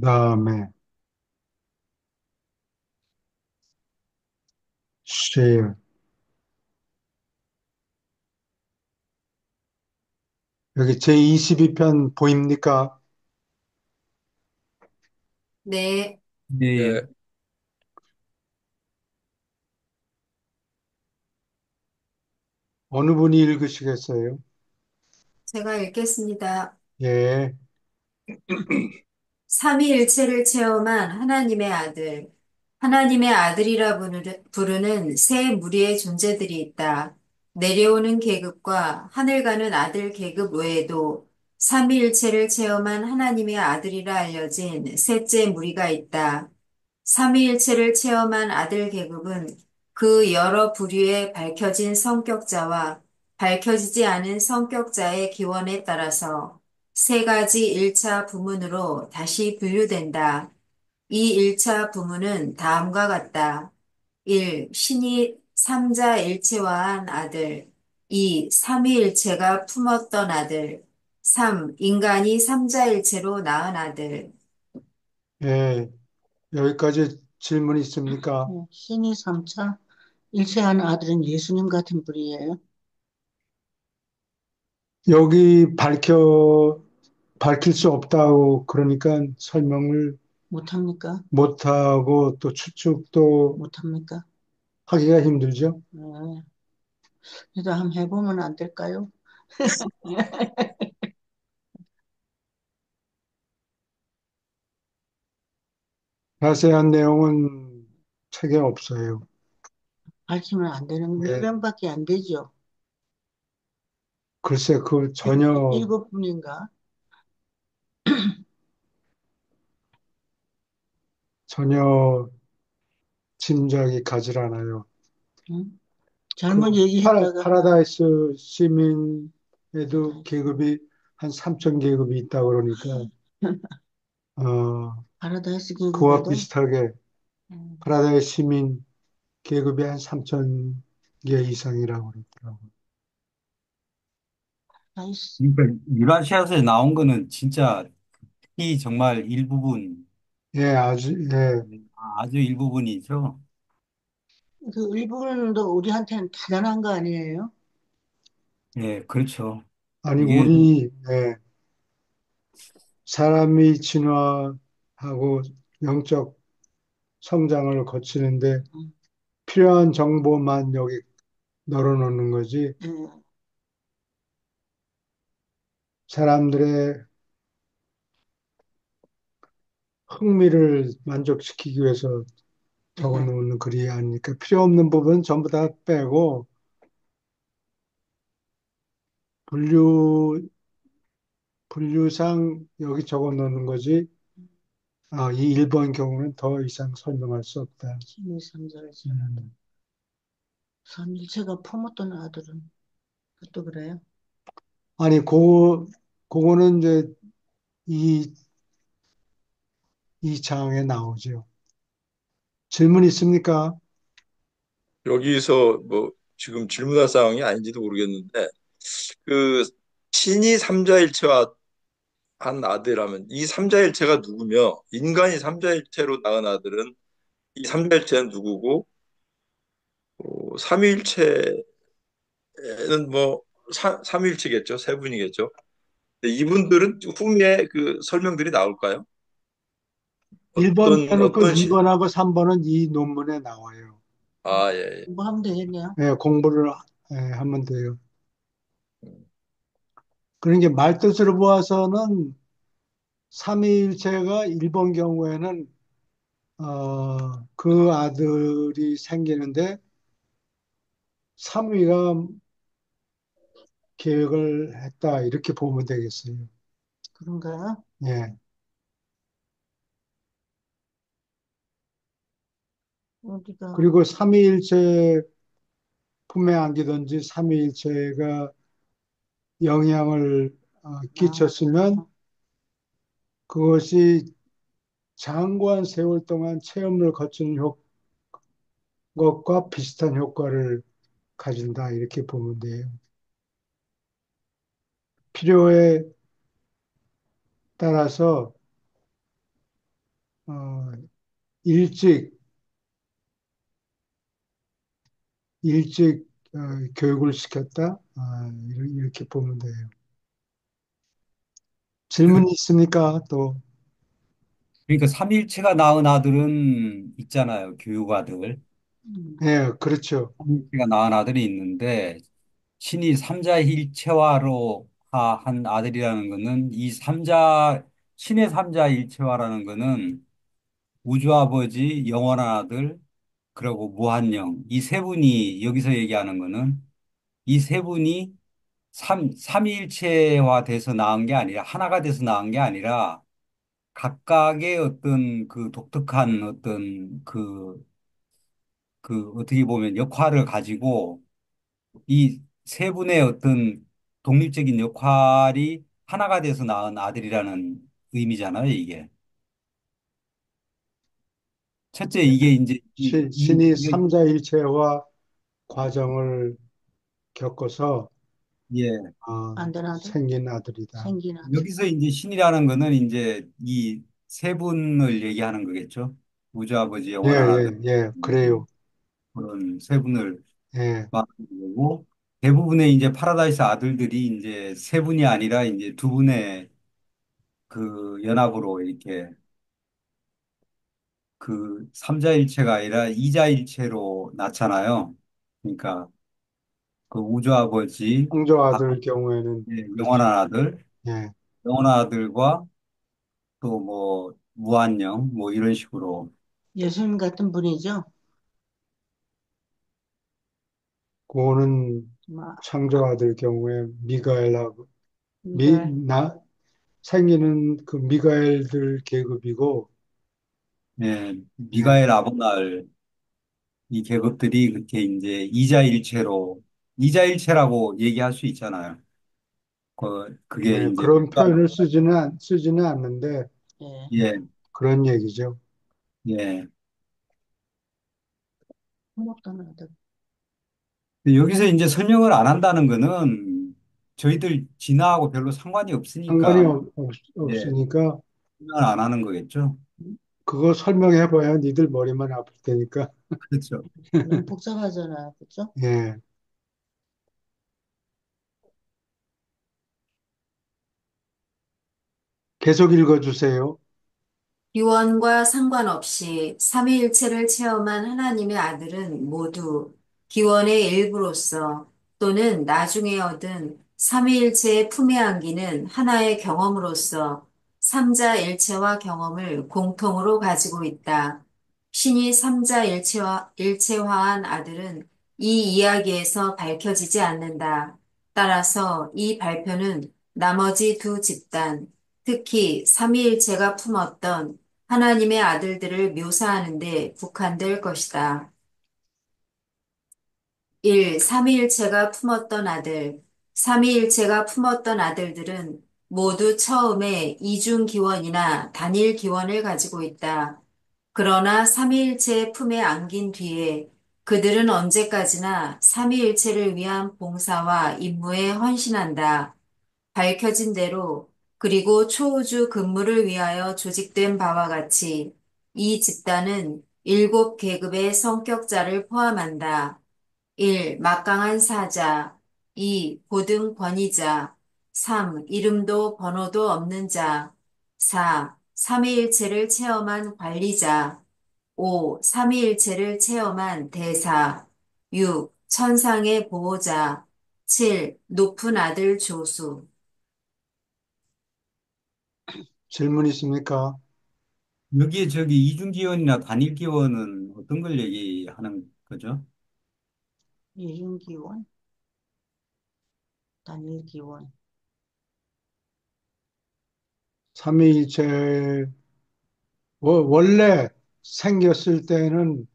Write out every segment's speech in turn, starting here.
그다음에 share. 여기 제22편 보입니까? 네, 네, 예, 어느 분이 읽으시겠어요? 제가 읽겠습니다. 예, 삼위일체를 체험한 하나님의 아들. 하나님의 아들이라 부르는 세 무리의 존재들이 있다. 내려오는 계급과 하늘 가는 아들 계급 외에도 삼위일체를 체험한 하나님의 아들이라 알려진 셋째 무리가 있다. 삼위일체를 체험한 아들 계급은 그 여러 부류의 밝혀진 성격자와 밝혀지지 않은 성격자의 기원에 따라서 세 가지 1차 부문으로 다시 분류된다. 이 1차 부문은 다음과 같다. 1. 신이 삼자일체화한 아들. 2. 삼위일체가 품었던 아들. 3. 인간이 삼자일체로 낳은 아들. 예, 여기까지 질문 있습니까? 신이 삼차 일체하는 아들은 예수님 같은 분이에요. 여기 밝힐 수 없다고 그러니까 설명을 못합니까? 못하고 또 추측도 못합니까? 하기가 힘들죠. 네. 그래도 한번 해보면 안 될까요? 자세한 내용은 책에 없어요. 밝히면 안 되는 몇 예, 명밖에 안 되죠. 글쎄, 그 전혀, 일곱 분인가? 전혀 짐작이 가질 않아요. 응? 그 잘못 얘기했다가 파라다이스 시민에도 계급이 한 3천 계급이 있다 그러니까, 어, 파라다이스 그와 계급에도 비슷하게 음, 파라다이스 시민 계급이 한 3천 개 이상이라고 그러더라고요. 다이스 그러니까 유라시아에서 나온 거는 진짜 이 정말 일부분, 예, 예, 아주 일부분이죠. 그 일본도 우리한테는 대단한 거 아니에요? 예, 그렇죠. 아니, 이게 예, 사람이 진화하고 영적 성장을 거치는데 응. 필요한 정보만 여기 널어놓는 거지, 예, 사람들의 흥미를 만족시키기 위해서 적어 예. 놓는 글이 아니니까 필요 없는 부분 전부 다 빼고 분류, 분류상 여기 적어 놓는 거지. 이 1번 경우는 더 이상 설명할 수 없다. 신이 삼자를 지나다. 음. 삼일체가 품었던 아들은 그것도 그래요? 아니, 그거는 이제 이, 이 장에 나오죠. 질문 있습니까? 여기서 뭐 지금 질문할 상황이 아닌지도 모르겠는데 그 신이 삼자일체와 한 아들이라면 이 삼자일체가 누구며 인간이 삼자일체로 낳은 아들은 이 삼자일체는 누구고 삼위일체는 뭐 삼위일체겠죠. 세 분이겠죠. 근데 이분들은 후미에 그 설명들이 나올까요? 1번 어떤 빼놓고 어떤 시 2번하고 3번은 이 논문에 나와요. 아, 예, 예. 뭐 하면 되겠네요. 예, 공부를 하면 돼요. 음, 그런 게 말뜻으로 보아서는 삼위일체가 1번 경우에는 그 아들이 생기는데 3위가 계획을 했다 이렇게 보면 되겠어요. 그런가요? 예. 어디가, 그리고 삼위일체 품에 안기든지 삼위일체가 영향을 끼쳤으면 아, 그것이 장구한 세월 동안 체험을 거치는 것과 비슷한 효과를 가진다 이렇게 보면 돼요. 필요에 따라서 어, 일찍, 일찍 교육을 시켰다? 이렇게 보면 돼요. 질문 있습니까? 또, 그러니까 삼일체가 낳은 아들은 있잖아요. 교육아들. 음, 예, 그렇죠. 삼일체가 낳은 아들이 있는데 신이 삼자일체화로 한 아들이라는 거는 이 신의 삼자일체화라는 거는 우주아버지, 영원한 아들, 그리고 무한영 이 세 분이 여기서 얘기하는 거는 이 세 분이 삼위일체화 돼서 나온 게 아니라 하나가 돼서 나온 게 아니라 각각의 어떤 그 독특한 어떤 그 어떻게 보면 역할을 가지고 이 세 분의 어떤 독립적인 역할이 하나가 돼서 낳은 아들이라는 의미잖아요, 이게. 첫째, 이게 이제 신이 삼자일체화 과정을 겪어서 안 된 아들? 생긴 아들이다. 생긴 아들. 여기서 이제 신이라는 거는 이제 이 세 분을 얘기하는 거겠죠. 우주아버지, 예, 영원한 아들, 예, 예, 그래요. 그런 세 분을 예, 말하는 거고, 대부분의 이제 파라다이스 아들들이 이제 세 분이 아니라 이제 두 분의 그 연합으로 이렇게 그 삼자일체가 아니라 이자일체로 낳잖아요. 그러니까 그 우주아버지, 창조 아들 경우에는 그렇죠. 영원한 아들, 예, 영원한 아들과 또 뭐 무한영 뭐 이런 식으로. 예수님 같은 분이죠? 그거는 막, 창조 아들 경우에 미가엘하고 미갈, 생기는 그 미가엘들 계급이고, 예, 미가엘 아보날 이 계급들이 그렇게 이제 이자일체라고 얘기할 수 있잖아요. 그게 예, 이제 그런 표현을 쓰지는 않는데 예. 예, 그런 얘기죠. 예. 못된 아들. 여기서 이제 설명을 안 한다는 거는 저희들 진화하고 별로 상관이 상관이 없으니까 예, 없으니까 설명을 안 하는 거겠죠. 그거 설명해봐야 니들 머리만 아플 테니까. 그렇죠. 너무 복잡하잖아. 그죠? 예, 계속 읽어주세요. 기원과 상관없이 삼위일체를 체험한 하나님의 아들은 모두 기원의 일부로서 또는 나중에 얻은 삼위일체의 품에 안기는 하나의 경험으로서 삼자일체와 경험을 공통으로 가지고 있다. 신이 일체화한 아들은 이 이야기에서 밝혀지지 않는다. 따라서 이 발표는 나머지 두 집단, 특히 삼위일체가 품었던 하나님의 아들들을 묘사하는 데 국한될 것이다. 1. 삼위일체가 품었던 아들. 삼위일체가 품었던 아들들은 모두 처음에 이중기원이나 단일기원을 가지고 있다. 그러나 삼위일체의 품에 안긴 뒤에 그들은 언제까지나 삼위일체를 위한 봉사와 임무에 헌신한다. 밝혀진 대로 그리고 초우주 근무를 위하여 조직된 바와 같이 이 집단은 일곱 계급의 성격자를 포함한다. 1. 막강한 사자. 2. 고등 권위자. 3. 이름도 번호도 없는 자. 4. 삼위일체를 체험한 관리자. 5. 삼위일체를 체험한 대사. 6. 천상의 보호자. 7. 높은 아들 조수. 질문 있습니까? 여기에 저기 이중기원이나 단일기원은 어떤 걸 얘기하는 거죠? 이중기원, 단일기원. 삼위일체 원래 생겼을 때는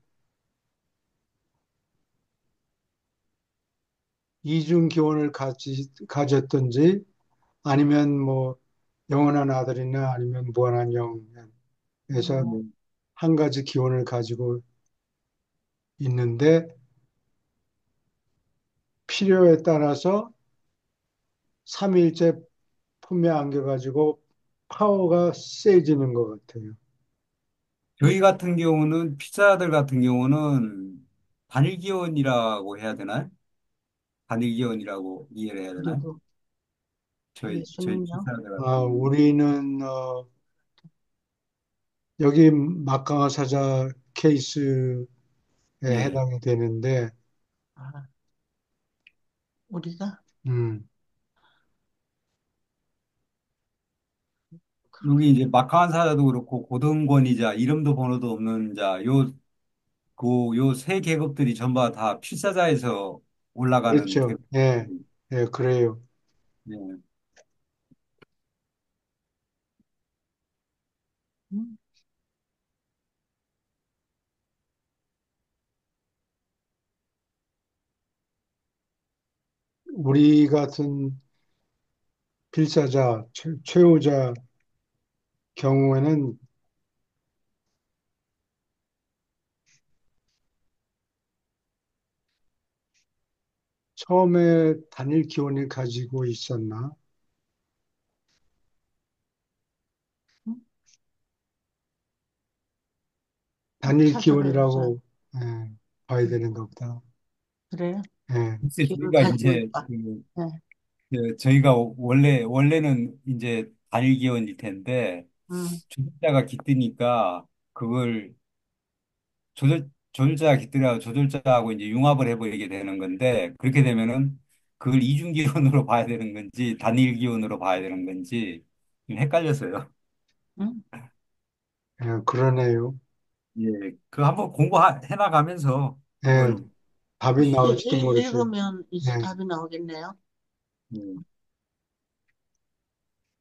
이중 기원을 가졌든지 아니면 뭐 영원한 아들이나 아니면 무한한 영에서 어, 음. 한 가지 기원을 가지고 있는데 필요에 따라서 삼위일체 품에 안겨가지고 파워가 세지는 것 같아요. 저희 같은 경우는 피자들 같은 경우는 단일 기원이라고 해야 되나요? 단일 기원이라고 이해를 해야 되나요? 그리고 저희 예수님요? 피자들 같은 경우는. 우리는 여기 막강한 사자 케이스에 예. 해당이 되는데, 아, 우리가 음, 여기 이제 막강한 사자도 그렇고 고등권위자 이름도 번호도 없는 자 요 세 계급들이 전부 다 필사자에서 올라가는 그렇죠. 계급. 예, 예, 그래요. 예. 음, 우리 같은 필사자, 최후자 경우에는 처음에 단일 기원을 가지고 있었나? 음, 단일 찾아봐야죠. 기원이라고 봐야 되는가 보다. 그래요? 예, 글쎄 기를 저희가 가지고 이제 있다. 네. 저희가 원래는 이제 단일 기원일 텐데 음, 조절자가 깃드니까 그걸 조절자가 깃들여 조절자하고 이제 융합을 해버리게 되는 건데 그렇게 되면은 그걸 이중 기원으로 봐야 되는 건지 단일 기원으로 봐야 되는 건지 좀 헷갈렸어요. 음. 예, 그러네요. 예, 그 한번 공부해 나가면서 예, 그걸 답이 글쎄, 나올지도 모르죠. 읽으면 이제 예, 답이 나오겠네요. 음,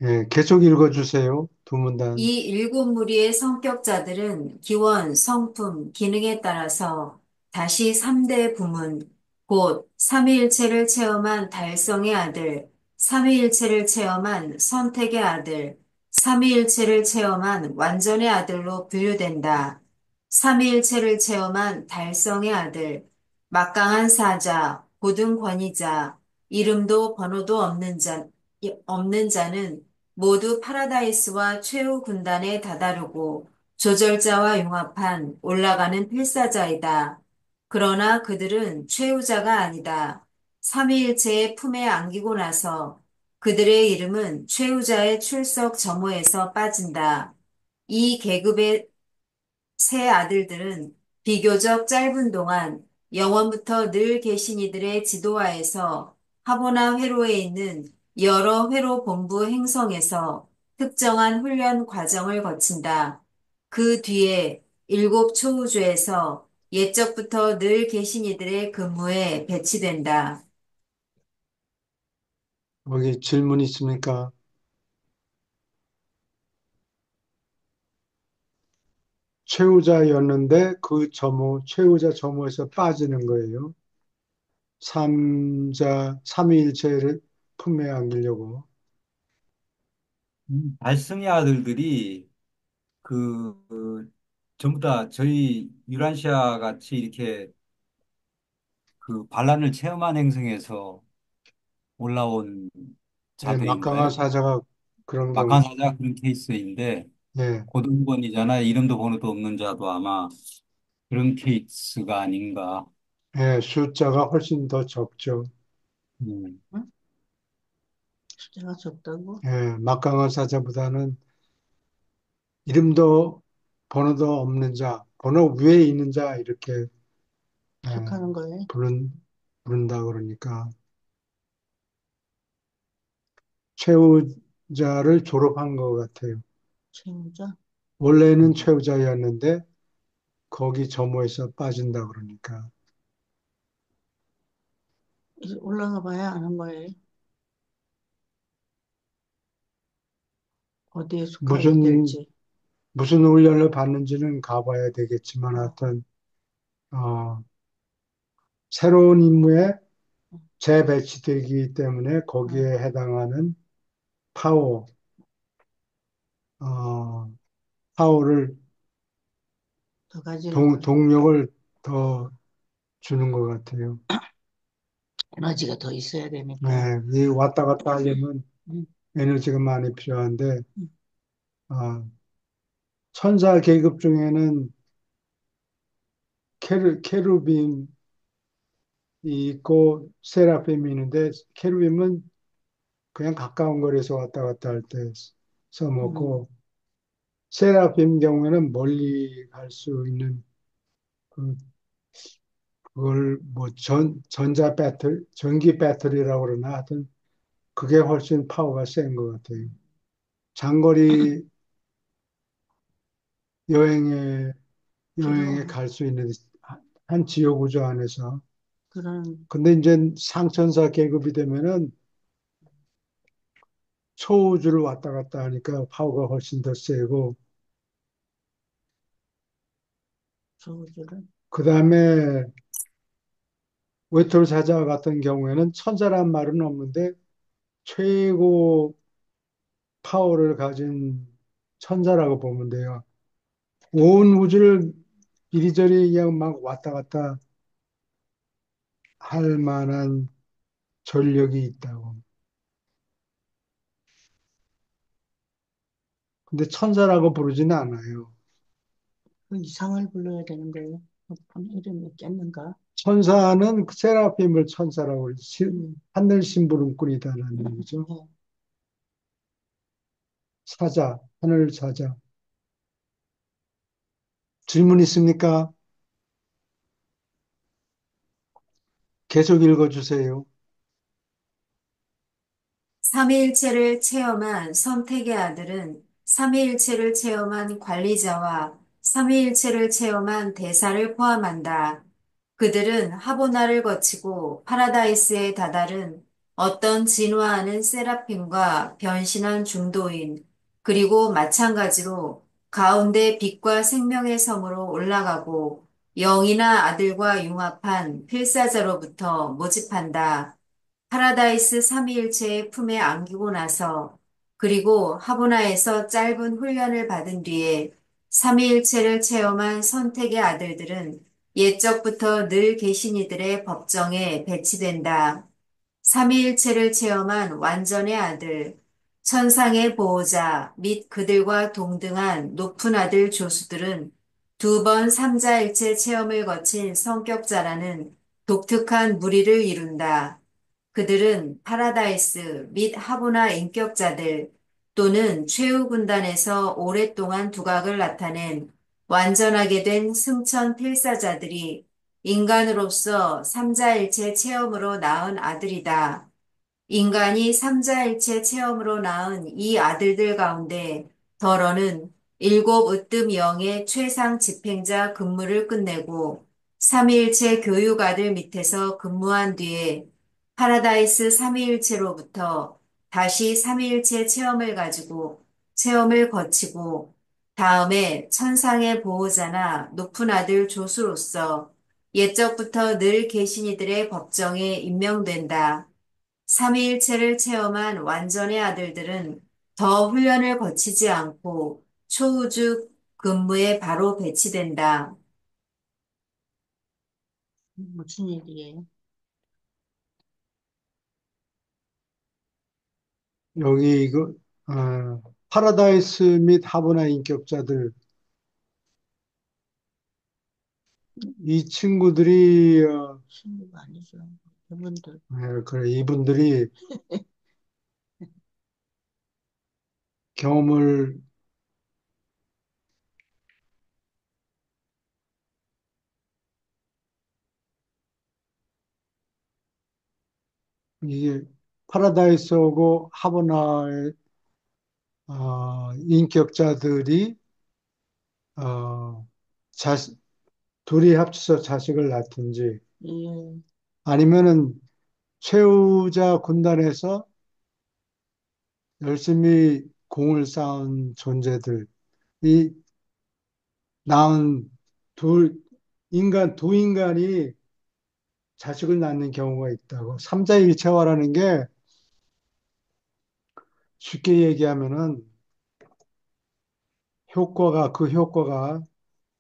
예, 계속 읽어주세요. 두 문단. 이 일곱 무리의 성격자들은 기원, 성품, 기능에 따라서 다시 3대 부문, 곧 삼위일체를 체험한 달성의 아들, 삼위일체를 체험한 선택의 아들, 삼위일체를 체험한 완전의 아들로 분류된다. 삼위일체를 체험한 달성의 아들, 막강한 사자, 고등 권위자, 이름도 번호도 없는 자는 모두 파라다이스와 최후 군단에 다다르고 조절자와 융합한 올라가는 필사자이다. 그러나 그들은 최후자가 아니다. 삼위일체의 품에 안기고 나서 그들의 이름은 최후자의 출석 점호에서 빠진다. 이 계급의 세 아들들은 비교적 짧은 동안 영원부터 늘 계신 이들의 지도하에서 하보나 회로에 있는 여러 회로 본부 행성에서 특정한 훈련 과정을 거친다. 그 뒤에 일곱 초우주에서 옛적부터 늘 계신 이들의 근무에 배치된다. 여기 질문 있습니까? 최후자였는데 그 최후자 점호에서 빠지는 거예요. 삼위일체를 품에 안기려고. 달승의 아들들이 그 전부 다 저희 유란시아 같이 이렇게 그 반란을 체험한 행성에서 올라온 예, 막강한 자들인가요? 사자가 그런 경우. 막간사자 그런 케이스인데 예, 고등권이잖아 이름도 번호도 없는 자도 아마 그런 케이스가 아닌가. 예, 숫자가 훨씬 더 적죠. 음. 응? 숫자가 적다고? 예, 막강한 사자보다는 이름도 번호도 없는 자, 번호 위에 있는 자 이렇게 예, 속하는 거예요? 부른 부른다 그러니까 최후자를 졸업한 것 같아요. 채우자? 원래는 최후자였는데 거기 점호에서 빠진다 그러니까 이제 올라가 봐야 아는 거예요. 어디에 속하게 무슨 될지. 무슨 훈련을 받는지는 가봐야 되겠지만 어, 하여튼 어, 새로운 임무에 재배치되기 때문에 어, 거기에 해당하는 파워, 어, 파워를 더 가지는 거예요. 동력을 더 주는 것 같아요. 에너지가 더 있어야 되니까. 네, 이 왔다 갔다 하려면 음, 에너지가 많이 필요한데 음, 어, 천사 계급 중에는 케루빔이 있고 세라핌이 있는데 케루빔은 그냥 가까운 거리에서 왔다 갔다 할 때 음, 써먹고 세라핌 경우에는 멀리 갈 수 있는 그, 그걸 뭐 전자 배터리, 전기 배터리라고 그러나 하여튼 그게 훨씬 파워가 센 것 같아요. 장거리 여행에, 여행에 필요한 갈 수 있는 한 지역 구조 안에서. 그런 근데 이제 상천사 계급이 되면은 초우주를 왔다 갔다 하니까 파워가 훨씬 더 세고, 소주를, 그 다음에 외톨 사자 같은 경우에는 천사란 말은 없는데 최고 파워를 가진 천사라고 보면 돼요. 온 우주를 이리저리 그냥 막 왔다 갔다 할 만한 전력이 있다고. 근데 천사라고 부르지는 않아요. 그 이상을 불러야 되는 거예요. 본 이름이 깼는가? 천사는 세라핌을 천사라고 그러지. 음, 하늘 심부름꾼이다라는 얘기죠. 네. 사자, 하늘 사자. 질문 있습니까? 계속 읽어주세요. 삼위일체를 체험한 선택의 아들은 삼위일체를 체험한 관리자와 삼위일체를 체험한 대사를 포함한다. 그들은 하보나를 거치고 파라다이스에 다다른 어떤 진화하는 세라핌과 변신한 중도인, 그리고 마찬가지로 가운데 빛과 생명의 섬으로 올라가고 영이나 아들과 융합한 필사자로부터 모집한다. 파라다이스 삼위일체의 품에 안기고 나서 그리고 하보나에서 짧은 훈련을 받은 뒤에 삼위일체를 체험한 선택의 아들들은 옛적부터 늘 계신 이들의 법정에 배치된다. 삼위일체를 체험한 완전의 아들, 천상의 보호자 및 그들과 동등한 높은 아들 조수들은 두 번 삼자일체 체험을 거친 성격자라는 독특한 무리를 이룬다. 그들은 파라다이스 및 하보나 인격자들 또는 최후 군단에서 오랫동안 두각을 나타낸 완전하게 된 승천 필사자들이 인간으로서 삼자일체 체험으로 낳은 아들이다. 인간이 삼자일체 체험으로 낳은 이 아들들 가운데 더러는 일곱 으뜸 영의 최상 집행자 근무를 끝내고 삼위일체 교육 아들 밑에서 근무한 뒤에 파라다이스 삼위일체로부터 다시 삼위일체 체험을 가지고 체험을 거치고 다음에 천상의 보호자나 높은 아들 조수로서 옛적부터 늘 계신 이들의 법정에 임명된다. 삼위일체를 체험한 완전의 아들들은 더 훈련을 거치지 않고 초우주 근무에 바로 배치된다. 무슨 얘기예요? 여기 이거, 파라다이스 및 하브나 인격자들, 이 친구들이, 친구가 아니죠. 여러분들, 그래, 이분들이 경험을, 이게 파라다이스하고 하브나의 인격자들이, 어, 자, 둘이 합쳐서 자식을 낳든지, 예, 아니면은 최후자 군단에서 열심히 공을 쌓은 존재들이 낳은 둘, 두 인간이 자식을 낳는 경우가 있다고. 삼자일체화라는 게 쉽게 얘기하면은 그 효과가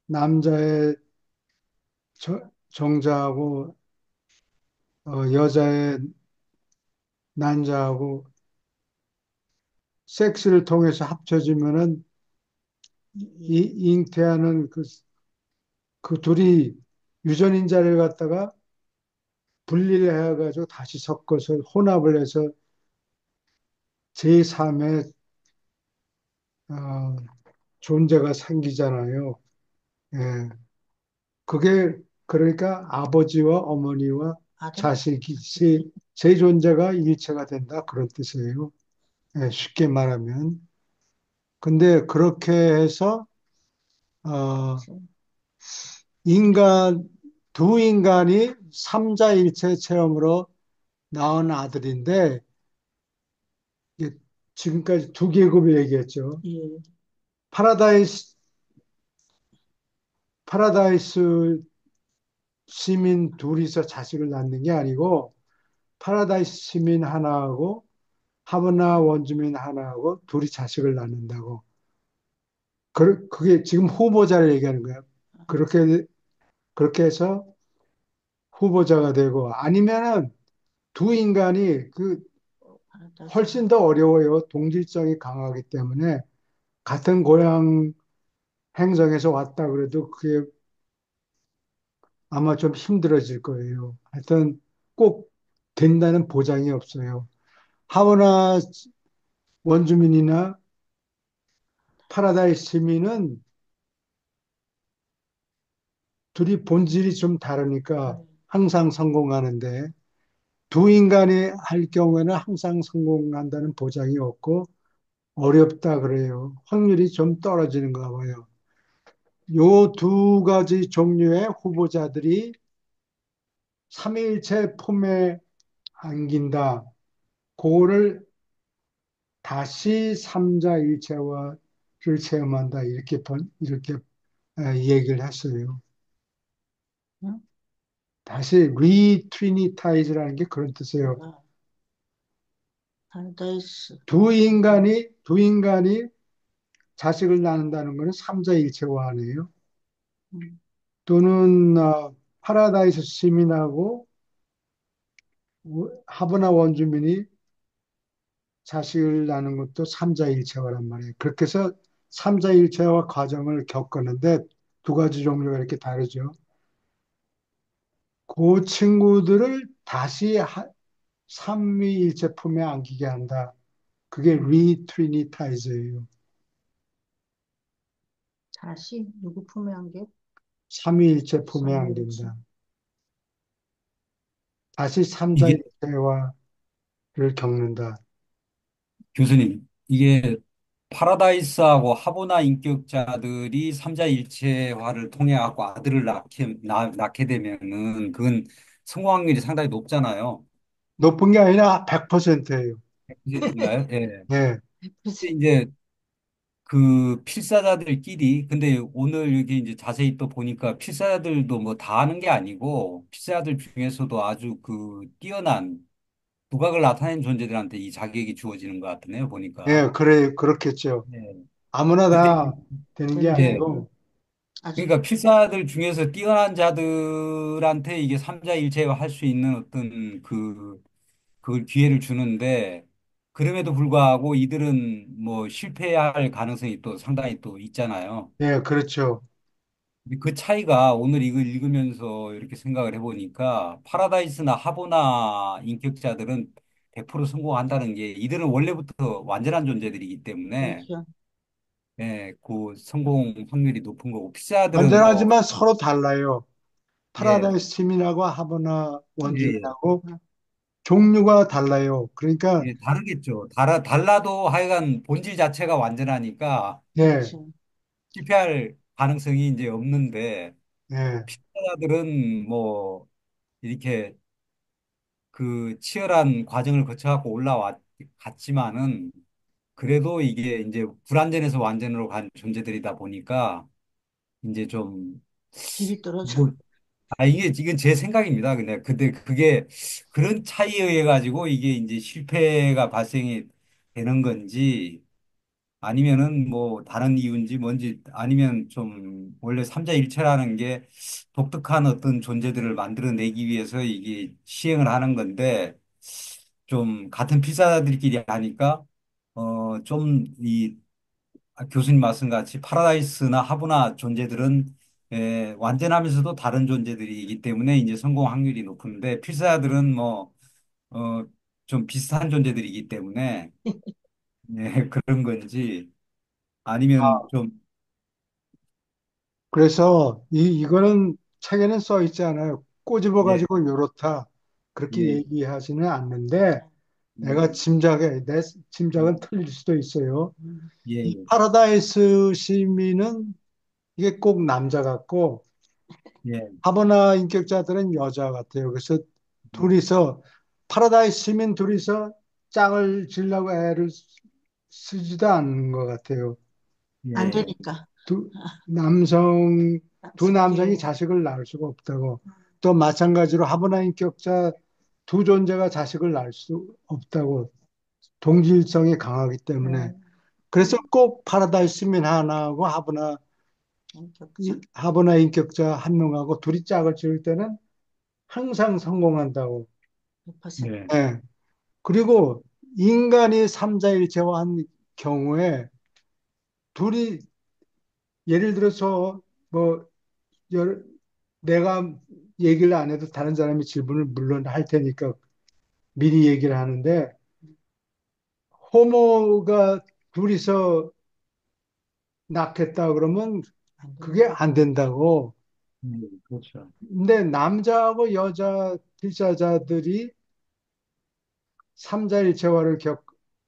남자의 정자하고 여자의 난자하고 섹스를 통해서 합쳐지면은 잉태하는 그 둘이 유전인자를 갖다가 분리를 해가지고 다시 섞어서 혼합을 해서 제3의 존재가 생기잖아요. 예. 그게 그러니까 아버지와 어머니와 아들? 자식이 세 존재가 일체가 된다 그런 뜻이에요. 예, 쉽게 말하면. 근데 그렇게 해서 어, 인간 두 인간이 삼자일체 체험으로 낳은 아들인데 이게 지금까지 두 계급을 얘기했죠. 예. 파라다이스 파라다이스 시민 둘이서 자식을 낳는 게 아니고 파라다이스 시민 하나하고 하버나 원주민 하나하고 둘이 자식을 낳는다고. 그게 지금 후보자를 얘기하는 거예요. 그렇게, 그렇게 해서 후보자가 되고, 아니면은 두 인간이 파라다이스. 훨씬 더 어려워요. 동질성이 강하기 때문에 같은 고향 행성에서 왔다 그래도 그게 아마 좀 힘들어질 거예요. 하여튼 꼭 된다는 보장이 없어요. 하버나 원주민이나 파라다이스 시민은 둘이 본질이 좀 다르니까 네. 항상 성공하는데 두 인간이 할 경우에는 항상 성공한다는 보장이 없고 어렵다 그래요. 확률이 좀 떨어지는가 봐요. 요 두 가지 종류의 후보자들이 삼위일체 폼에 안긴다. 그거를 다시 삼자일체화를 체험한다. 이렇게 얘기를 했어요. 응? 다시 리트리니타이즈라는 게 그런 뜻이에요. 아, 파라다이스. 두 인간이 자식을 낳는다는 것은 삼자일체화 아니에요. 음, 또는 파라다이스 시민하고 하브나 원주민이 자식을 낳는 것도 삼자일체화란 말이에요. 그렇게 해서 삼자일체화 과정을 겪었는데 두 가지 종류가 이렇게 다르죠. 그 친구들을 다시 삼위일체 품에 안기게 한다. 그게 리트리니타이즈예요. 다시 누구 품에 안겨? 삼위일체 품에 삼일치. 안긴다. 다시 이게 삼자일체화를 겪는다. 교수님, 이게 파라다이스하고 하보나 인격자들이 삼자일체화를 통해 갖고 아들을 낳게 되면은 그건 성공 확률이 상당히 높잖아요. 높은 게 아니라 100%예요. 100%인가요? 예. 예, 근데 이제 그 필사자들끼리 근데 오늘 여기 이제 자세히 또 보니까 필사자들도 뭐 다 하는 게 아니고 필사자들 중에서도 아주 그 뛰어난 두각을 나타낸 존재들한테 이 자격이 주어지는 것 같으네요, 보니까. 예, 그래, 그렇겠죠. 네. 아무나 근데 다 되는 게 되는 게 예. 아니고 아니고, 아주 그러니까 필사들 중에서 뛰어난 자들한테 이게 삼자일체화 할 수 있는 어떤 그걸 기회를 주는데 그럼에도 불구하고 이들은 뭐 실패할 가능성이 또 상당히 또 있잖아요. 예, 그렇죠. 근데 그 차이가 오늘 이걸 읽으면서 이렇게 생각을 해보니까 파라다이스나 하보나 인격자들은 100% 성공한다는 게 이들은 원래부터 완전한 존재들이기 때문에 그렇죠. 예, 그 성공 확률이 높은 거고 피자들은 뭐 완전하지만 서로 달라요. 예, 파라다이스 시민하고 하버나 예, 예. 원주민하고 응, 종류가 달라요. 그러니까, 예, 다르겠죠. 달라도 하여간 본질 자체가 완전하니까 예, 그렇죠. 실패할 가능성이 이제 없는데 예, 피자들은 뭐 이렇게 그 치열한 과정을 거쳐갖고 올라왔지만은 그래도 이게 이제 불완전에서 완전으로 간 존재들이다 보니까 이제 좀 질이 떨어져. 뭐, 이건 제 생각입니다. 근데 그게 그런 차이에 의해 가지고 이게 이제 실패가 발생이 되는 건지 아니면은 뭐 다른 이유인지 뭔지 아니면 좀 원래 삼자일체라는 게 독특한 어떤 존재들을 만들어내기 위해서 이게 시행을 하는 건데 좀 같은 필사자들끼리 하니까 좀 교수님 말씀같이 파라다이스나 하브나 존재들은 완전하면서도 다른 존재들이기 때문에 이제 성공 확률이 높은데 필사자들은 뭐, 어, 좀 비슷한 존재들이기 때문에 그런 건지 아니면 좀, 그래서 이거는 책에는 써 있지 않아요. 꼬집어 예, 가지고 요렇다. 그렇게 예, 얘기하지는 않는데 내가 음, 내 짐작은 틀릴 수도 있어요. 예, 이 파라다이스 시민은 이게 꼭 남자 같고 예, 하버나 인격자들은 여자 같아요. 그래서 둘이서 파라다이스 시민 둘이서 짝을 지려고 애를 쓰지도 않는 것 같아요. 안 예, 되니까. 두 남성 두 남성이 남성끼리. 자식을 낳을 수가 없다고. 또 마찬가지로 하버나 인격자 두 존재가 자식을 낳을 수 없다고. 동질성이 강하기 때문에. 음, 그래서 꼭 파라다이스 시민 하나하고 인격자. 하버나 인격자 한 명하고 둘이 짝을 지을 때는 항상 성공한다고. 100%. 네, 예. 그리고 인간이 삼자일체화한 경우에 둘이 예를 들어서 뭐 여- 내가 얘기를 안 해도 다른 사람이 질문을 물론 할 테니까 미리 얘기를 하는데 호모가 둘이서 낳겠다 그러면 안 그게 된다. 안 된다고. 그렇죠. 근데 남자하고 여자 필자자들이 삼자일체화를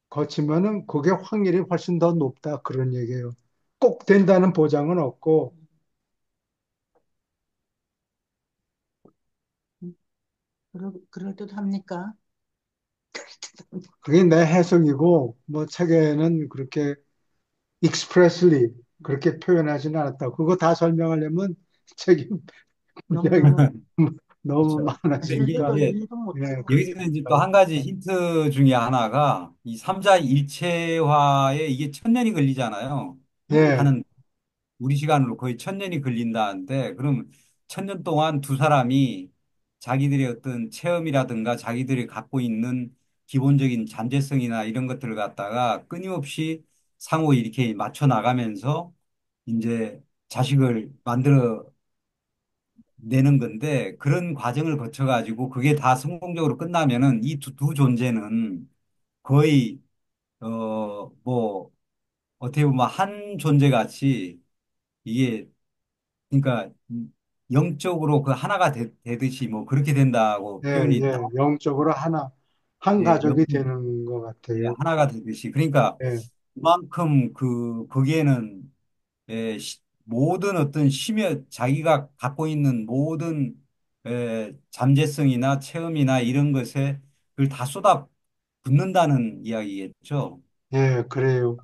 거치면은 그게 확률이 훨씬 더 높다 그런 얘기예요. 꼭 된다는 보장은 없고 음, 그럴 듯 합니까? 그게 내 해석이고 뭐 책에는 그렇게 expressly 그렇게 표현하지는 않았다. 그거 다 설명하려면 책이 분량이 너무너무 너무 그렇죠. 근데 많아지니까 읽어도 이게 읽어 예, 못하고. 그렇게 여기서 이제 또 한 가지 힌트 중에 하나가 이 삼자 일체화에 이게 1000년이 걸리잖아요. 예, 하는 우리 시간으로 거의 1000년이 걸린다는데 그럼 1000년 동안 두 사람이 자기들의 어떤 체험이라든가 자기들이 갖고 있는 기본적인 잠재성이나 이런 것들을 갖다가 끊임없이 상호 이렇게 맞춰 나가면서 이제 자식을 만들어 내는 건데 그런 과정을 거쳐 가지고 그게 다 성공적으로 끝나면은 이 두 존재는 거의 뭐 어떻게 보면 한 존재 같이 이게 그러니까 영적으로 그 하나가 되듯이 뭐 그렇게 된다고 예, 표현이 예, 영적으로 한 예, 가족이 되는 것 같아요. 하나가 되듯이 그러니까 예, 그만큼 거기에는 모든 어떤 자기가 갖고 있는 모든 잠재성이나 체험이나 이런 것에 그걸 다 쏟아 붓는다는 이야기겠죠. 예, 그래요.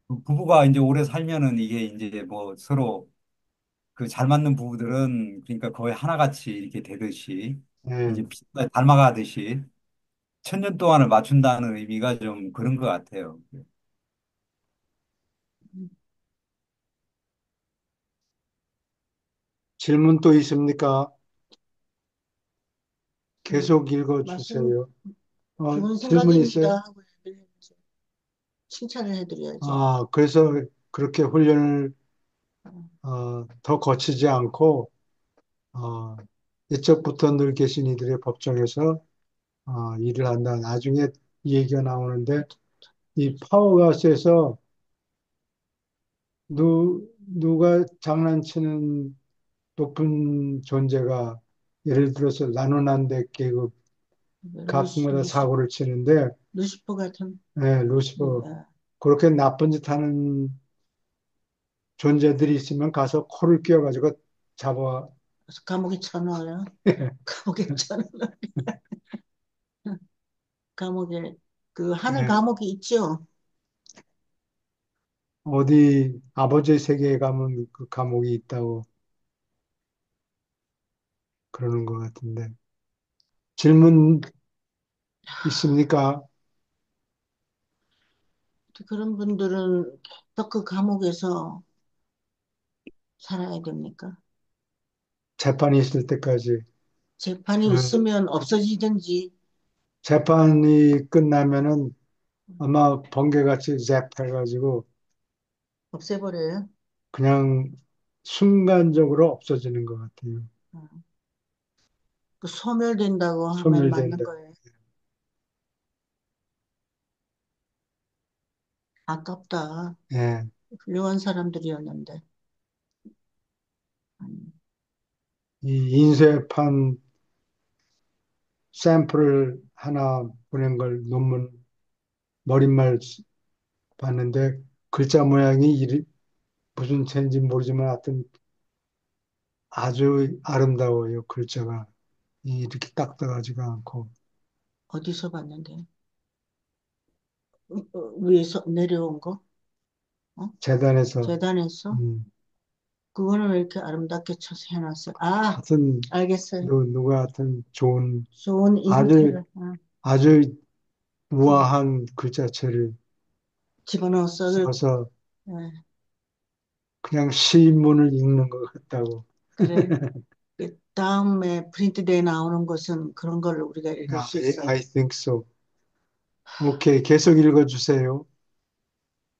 그 부부가 이제 오래 살면은 이게 이제 뭐 서로 그 잘 맞는 부부들은 그러니까 거의 하나같이 이렇게 되듯이 예, 이제 닮아가듯이 1000년 동안을 맞춘다는 의미가 좀 그런 것 같아요. 질문 또 있습니까? 음, 계속 읽어 말씀 주세요. 좋은 질문 있어요? 생각입니다 하고 얘기해야지. 칭찬을 해드려야죠. 그래서 그렇게 훈련을 어, 더 거치지 않고 어, 이쪽부터 늘 계신 이들의 법정에서 일을 한다. 나중에 이 얘기가 나오는데 이 파워가스에서 누가 장난치는 높은 존재가 예를 들어서 라노난데 계급 가끔가다 사고를 치는데 루시퍼 같은. 루시퍼 그렇게 나쁜 짓 하는 존재들이 있으면 가서 코를 끼워가지고 잡아. 그래서 감옥에 쳐넣어요. 감옥에 쳐넣어. 감옥에 그 하늘 예, 감옥이 있죠. 어디 아버지의 세계에 가면 그 감옥이 있다고 그러는 것 같은데. 질문 있습니까? 그런 분들은 계속 그 감옥에서 살아야 됩니까? 재판이 있을 때까지. 재판이 어, 있으면 없어지든지. 재판이 끝나면은 아마 번개같이 잽 해가지고 없애버려요? 그냥 순간적으로 없어지는 것 같아요. 어, 그 소멸된다고 하면 맞는 소멸된다. 거예요. 아깝다. 예. 훌륭한 사람들이었는데. 음, 이 인쇄판 샘플을 하나 보낸 걸 논문 머릿말 봤는데 글자 모양이 무슨 책인지 모르지만 하여튼 아주 아름다워요. 글자가 이렇게 딱 떠가지가 않고 어디서 봤는데? 위에서 내려온 거? 어? 재단에서 재단에서? 음, 그거는 왜 이렇게 아름답게 쳐서 해놨어요? 아, 하여튼 알겠어요. 누가 하여튼 좋은 좋은 아주 인테리어. 아주 음, 우아한 글자체를 집어넣었어. 써서 예, 그냥 시인문을 읽는 것 같다고. 그래. 그 다음에 프린트대에 나오는 것은 그런 걸 우리가 읽을 수 있어요. I think so. 오케이, 계속 읽어주세요.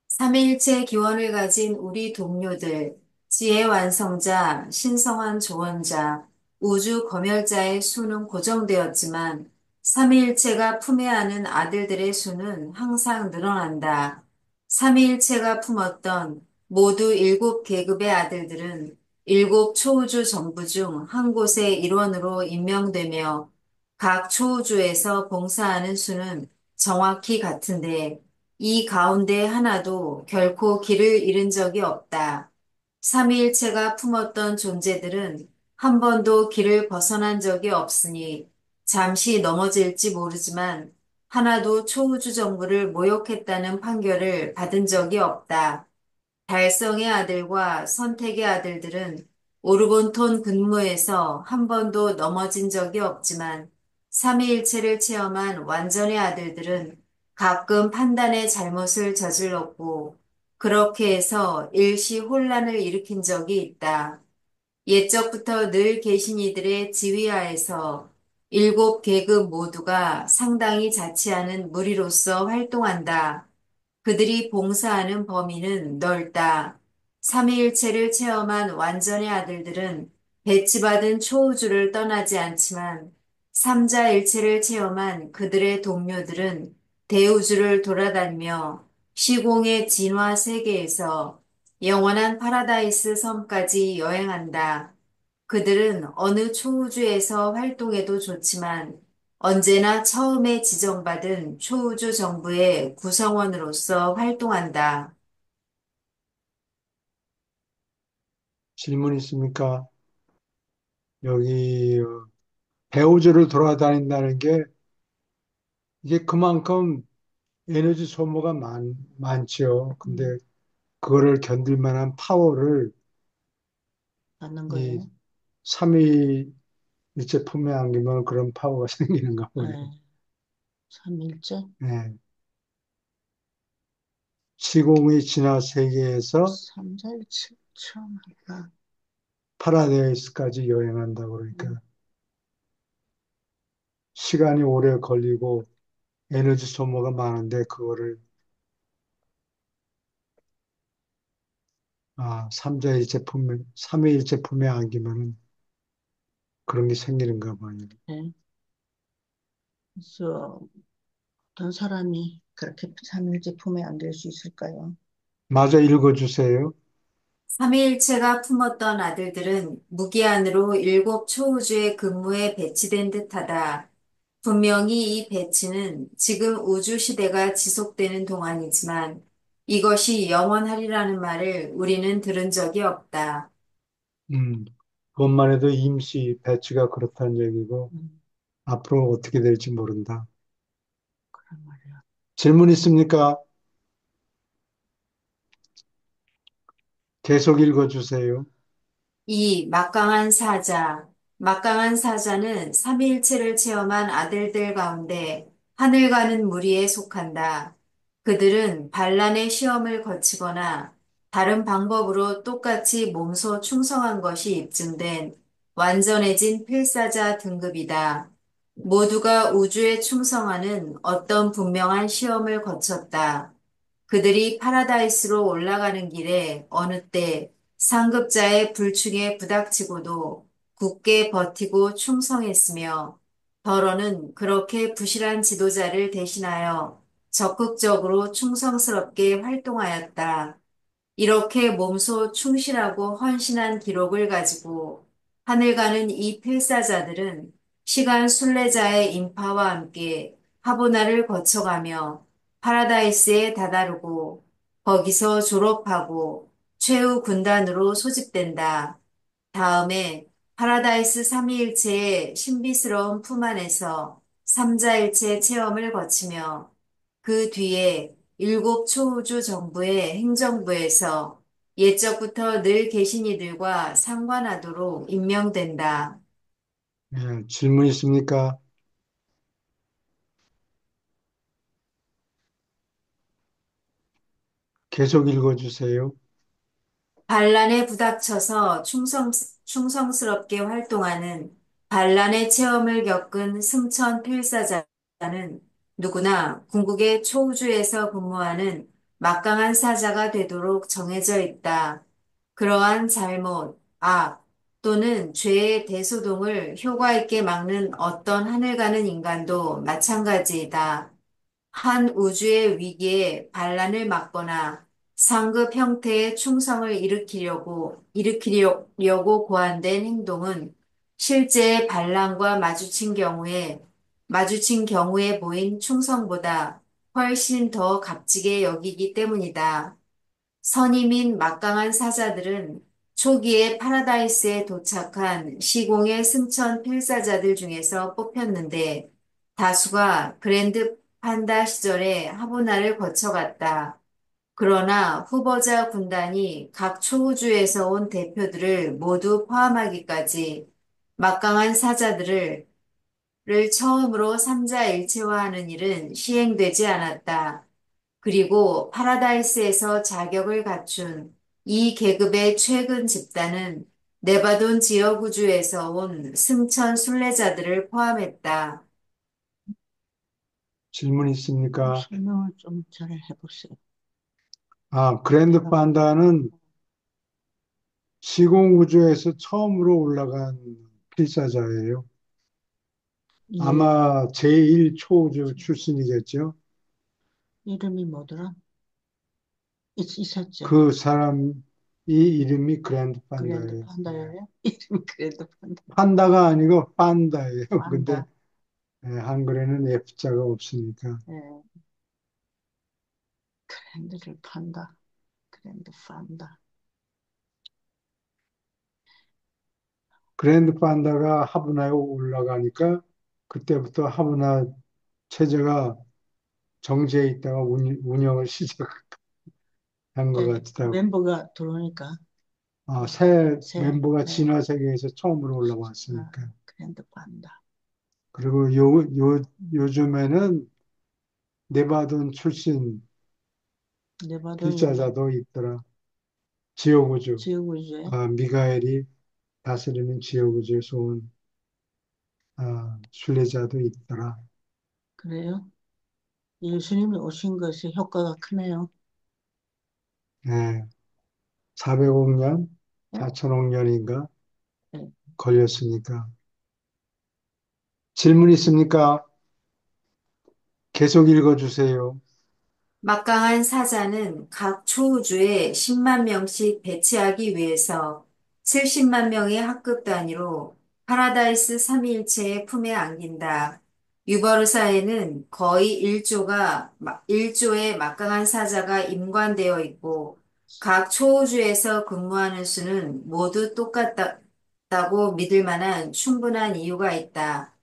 삼위일체 기원을 가진 우리 동료들, 지혜 완성자, 신성한 조언자, 우주 검열자의 수는 고정되었지만 삼위일체가 품에 안은 아들들의 수는 항상 늘어난다. 삼위일체가 품었던 모두 일곱 계급의 아들들은 일곱 초우주 정부 중 한 곳의 일원으로 임명되며 각 초우주에서 봉사하는 수는 정확히 같은데 이 가운데 하나도 결코 길을 잃은 적이 없다. 삼위일체가 품었던 존재들은 한 번도 길을 벗어난 적이 없으니 잠시 넘어질지 모르지만 하나도 초우주 정부를 모욕했다는 판결을 받은 적이 없다. 달성의 아들과 선택의 아들들은 오르곤톤 근무에서 한 번도 넘어진 적이 없지만 삼위일체를 체험한 완전의 아들들은 가끔 판단의 잘못을 저질렀고 그렇게 해서 일시 혼란을 일으킨 적이 있다. 옛적부터 늘 계신 이들의 지휘하에서 일곱 계급 모두가 상당히 자치하는 무리로서 활동한다. 그들이 봉사하는 범위는 넓다. 삼위일체를 체험한 완전의 아들들은 배치받은 초우주를 떠나지 않지만 삼자일체를 체험한 그들의 동료들은 대우주를 돌아다니며 시공의 진화 세계에서 영원한 파라다이스 섬까지 여행한다. 그들은 어느 초우주에서 활동해도 좋지만 언제나 처음에 지정받은 초우주 정부의 구성원으로서 활동한다. 질문 있습니까? 여기 배우주를 돌아다닌다는 게 이게 그만큼 에너지 소모가 많죠. 음, 근데 그거를 견딜 만한 파워를 맞는 이 거예요. 삼위일체 품에 안기면 그런 파워가 생기는가 보네요. 예, 삼일째, 네. 시공의 진화 세계에서 삼자일체 처음 한다. 파라다이스까지 여행한다 음, 그러니까 시간이 오래 걸리고 에너지 소모가 많은데 그거를 삼위일체 품에 안기면은 그런 게 생기는가 봐요. 네. 그래서 어떤 사람이 그렇게 삼일째 품에 안길 수 있을까요? 마저 읽어주세요. 삼위일체가 품었던 아들들은 무기한으로 일곱 초우주의 근무에 배치된 듯하다. 분명히 이 배치는 지금 우주 시대가 지속되는 동안이지만 이것이 영원하리라는 말을 우리는 들은 적이 없다. 음, 그것만 해도 임시 배치가 그렇다는 얘기고 음, 앞으로 어떻게 될지 모른다. 그런 말이야. 질문 있습니까? 계속 읽어주세요. 이 막강한 사자는 삼위일체를 체험한 아들들 가운데 하늘 가는 무리에 속한다. 그들은 반란의 시험을 거치거나 다른 방법으로 똑같이 몸소 충성한 것이 입증된 완전해진 필사자 등급이다. 모두가 우주에 충성하는 어떤 분명한 시험을 거쳤다. 그들이 파라다이스로 올라가는 길에 어느 때 상급자의 불충에 부닥치고도 굳게 버티고 충성했으며 더러는 그렇게 부실한 지도자를 대신하여 적극적으로 충성스럽게 활동하였다. 이렇게 몸소 충실하고 헌신한 기록을 가지고 하늘 가는 이 필사자들은 시간 순례자의 인파와 함께 하보나를 거쳐가며 파라다이스에 다다르고 거기서 졸업하고 최후 군단으로 소집된다. 다음에 파라다이스 삼위일체의 신비스러운 품 안에서 삼자일체 체험을 거치며 그 뒤에 일곱 초우주 정부의 행정부에서 옛적부터 늘 계신 이들과 상관하도록 임명된다. 예, 질문 있습니까? 계속 읽어주세요. 반란에 부닥쳐서 충성스럽게 활동하는 반란의 체험을 겪은 승천 필사자는 누구나 궁극의 초우주에서 근무하는 막강한 사자가 되도록 정해져 있다. 그러한 잘못, 악 또는 죄의 대소동을 효과 있게 막는 어떤 하늘 가는 인간도 마찬가지이다. 한 우주의 위기에 반란을 막거나 상급 형태의 충성을 일으키려고 고안된 행동은 실제의 반란과 마주친 경우에 보인 충성보다 훨씬 더 값지게 여기기 때문이다. 선임인 막강한 사자들은 초기에 파라다이스에 도착한 시공의 승천 필사자들 중에서 뽑혔는데 다수가 그랜드 판다 시절에 하보나를 거쳐갔다. 그러나 후보자 군단이 각 초우주에서 온 대표들을 모두 포함하기까지 막강한 사자들을 처음으로 삼자일체화하는 일은 시행되지 않았다. 그리고 파라다이스에서 자격을 갖춘 이 계급의 최근 집단은 네바돈 지역 우주에서 온 승천 순례자들을 포함했다. 질문 있습니까? 설명을 좀 잘 해보세요. 그랜드 판다는 시공 우주에서 처음으로 올라간 필사자예요. 예, 아마 제1 초우주 출신이겠죠. 이름이 뭐더라? 있었죠. 그 사람 이 이름이 그랜드 그랜드 판다예요. 판다예요? 이름이 그랜드 판다. 판다가 아니고 판다예요. 근데 판다. 한글에는 F자가 없으니까. 예, 그랜드를 판다. 그랜드 판다. 그랜드 판다가 하브나에 올라가니까 그때부터 하브나 체제가 정지해 있다가 운영을 시작한 것 예, 같더라고요. 멤버가 들어오니까 새 새, 멤버가 네. 진화 세계에서 처음으로 아, 올라왔으니까. 그랜드 판다. 그리고 요즘에는 네바돈 출신 네바돈인가? 필자자도 있더라. 지오구주. 지구주에 미가엘이 다스리는 지오구주에서 온 순례자도 있더라. 그래요? 예수님이 오신 것이 효과가 크네요. 네, 400억 년, 예? 4천억 년인가 예. 걸렸으니까. 질문 있습니까? 계속 읽어주세요. 막강한 사자는 각 초우주에 10만 명씩 배치하기 위해서 70만 명의 학급 단위로 파라다이스 삼위일체의 품에 안긴다. 유버르사에는 거의 1조의 막강한 사자가 임관되어 있고 각 초우주에서 근무하는 수는 모두 똑같다고 믿을 만한 충분한 이유가 있다.